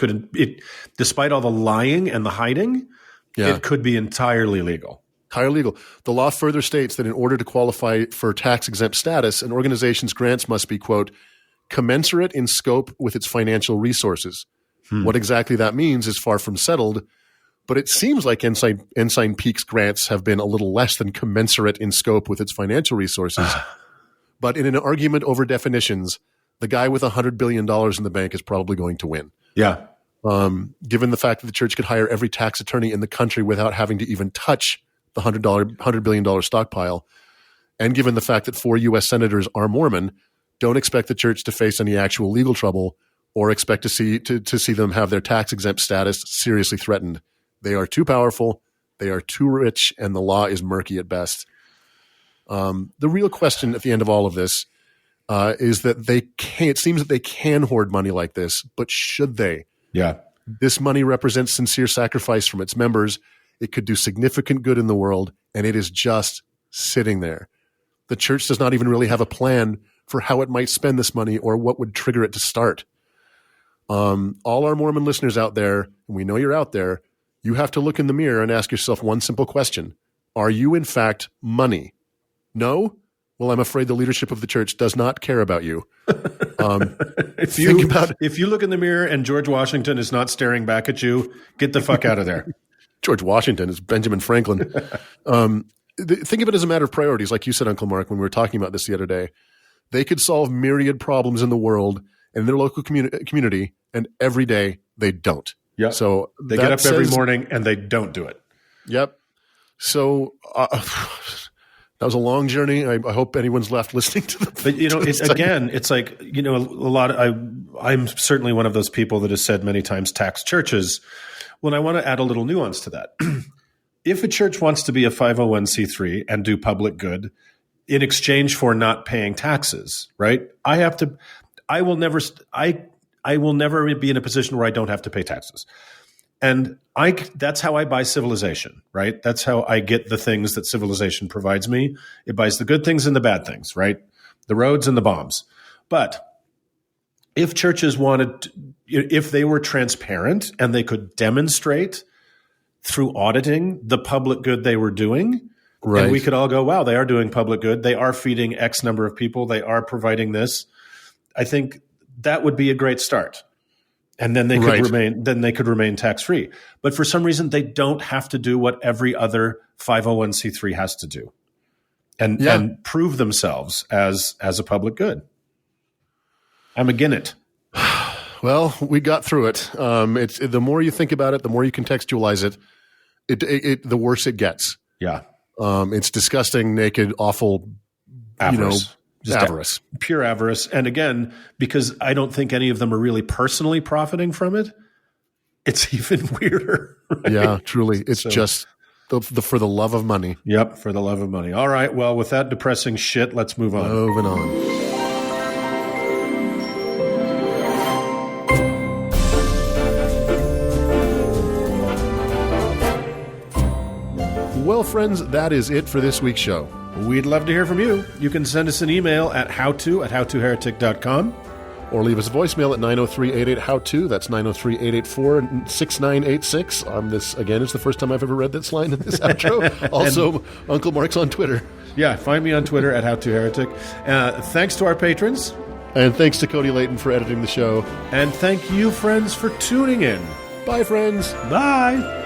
despite all the lying and the hiding, it could be entirely legal. Entirely legal. The law further states that in order to qualify for tax-exempt status, an organization's grants must be, quote, commensurate in scope with its financial resources. What exactly that means is far from settled, but it seems like Ensign Peak's grants have been a little less than commensurate in scope with its financial resources. But in an argument over definitions, the guy with $100 billion in the bank is probably going to win. Yeah. Given the fact that the church could hire every tax attorney in the country without having to even touch the $100 billion stockpile, and given the fact that 4 U.S. senators are Mormon, don't expect the church to face any actual legal trouble or expect to see them have their tax-exempt status seriously threatened. They are too powerful, they are too rich, and the law is murky at best. The real question at the end of all of this is that it seems that they can hoard money like this, but should they? Yeah. This money represents sincere sacrifice from its members. It could do significant good in the world, and it is just sitting there. The church does not even really have a plan for how it might spend this money or what would trigger it to start. All our Mormon listeners out there, and we know you're out there, you have to look in the mirror and ask yourself one simple question. Are you, in fact, money? No? Well, I'm afraid the leadership of the church does not care about you. If you look in the mirror and George Washington is not staring back at you, get the fuck out of there. George Washington is Benjamin Franklin. Think of it as a matter of priorities, like you said, Uncle Mark, when we were talking about this the other day. They could solve myriad problems in the world and in their local community, and every day they don't. Yeah. So they get up every morning and they don't do it. Yep. So that was a long journey. I hope anyone's left listening to the. But it's like a lot. I'm certainly one of those people that has said many times tax churches. When I want to add a little nuance to that, if a church wants to be a 501c3 and do public good in exchange for not paying taxes, right? I will never be in a position where I don't have to pay taxes. And that's how I buy civilization, right? That's how I get the things that civilization provides me. It buys the good things and the bad things, right? The roads and the bombs. But if churches if they were transparent and they could demonstrate through auditing the public good they were doing, right, and we could all go, wow, they are doing public good. They are feeding X number of people. They are providing this. I think that would be a great start. And then they could remain tax-free. But for some reason, they don't have to do what every other 501c3 has to do and prove themselves as a public good. I'm against it. Well, we got through it. It's the more you think about it, the more you contextualize it, the worse it gets. Yeah. It's disgusting, naked, awful, avarice. Avarice. Pure avarice. And again, because I don't think any of them are really personally profiting from it, it's even weirder. Right? Yeah, truly. It's just for the love of money. Yep, for the love of money. All right, well, with that depressing shit, let's move on. Moving on. Well, friends, that is it for this week's show. We'd love to hear from you. You can send us an email at howto@howtoheretic.com. Or leave us a voicemail at 903-88-HOW-TO. That's 903-884-6986. This, again, is the first time I've ever read this line in this outro. Also, Uncle Mark's on Twitter. Yeah, find me on Twitter at howtoheretic. Thanks to our patrons. And thanks to Cody Layton for editing the show. And thank you, friends, for tuning in. Bye, friends. Bye.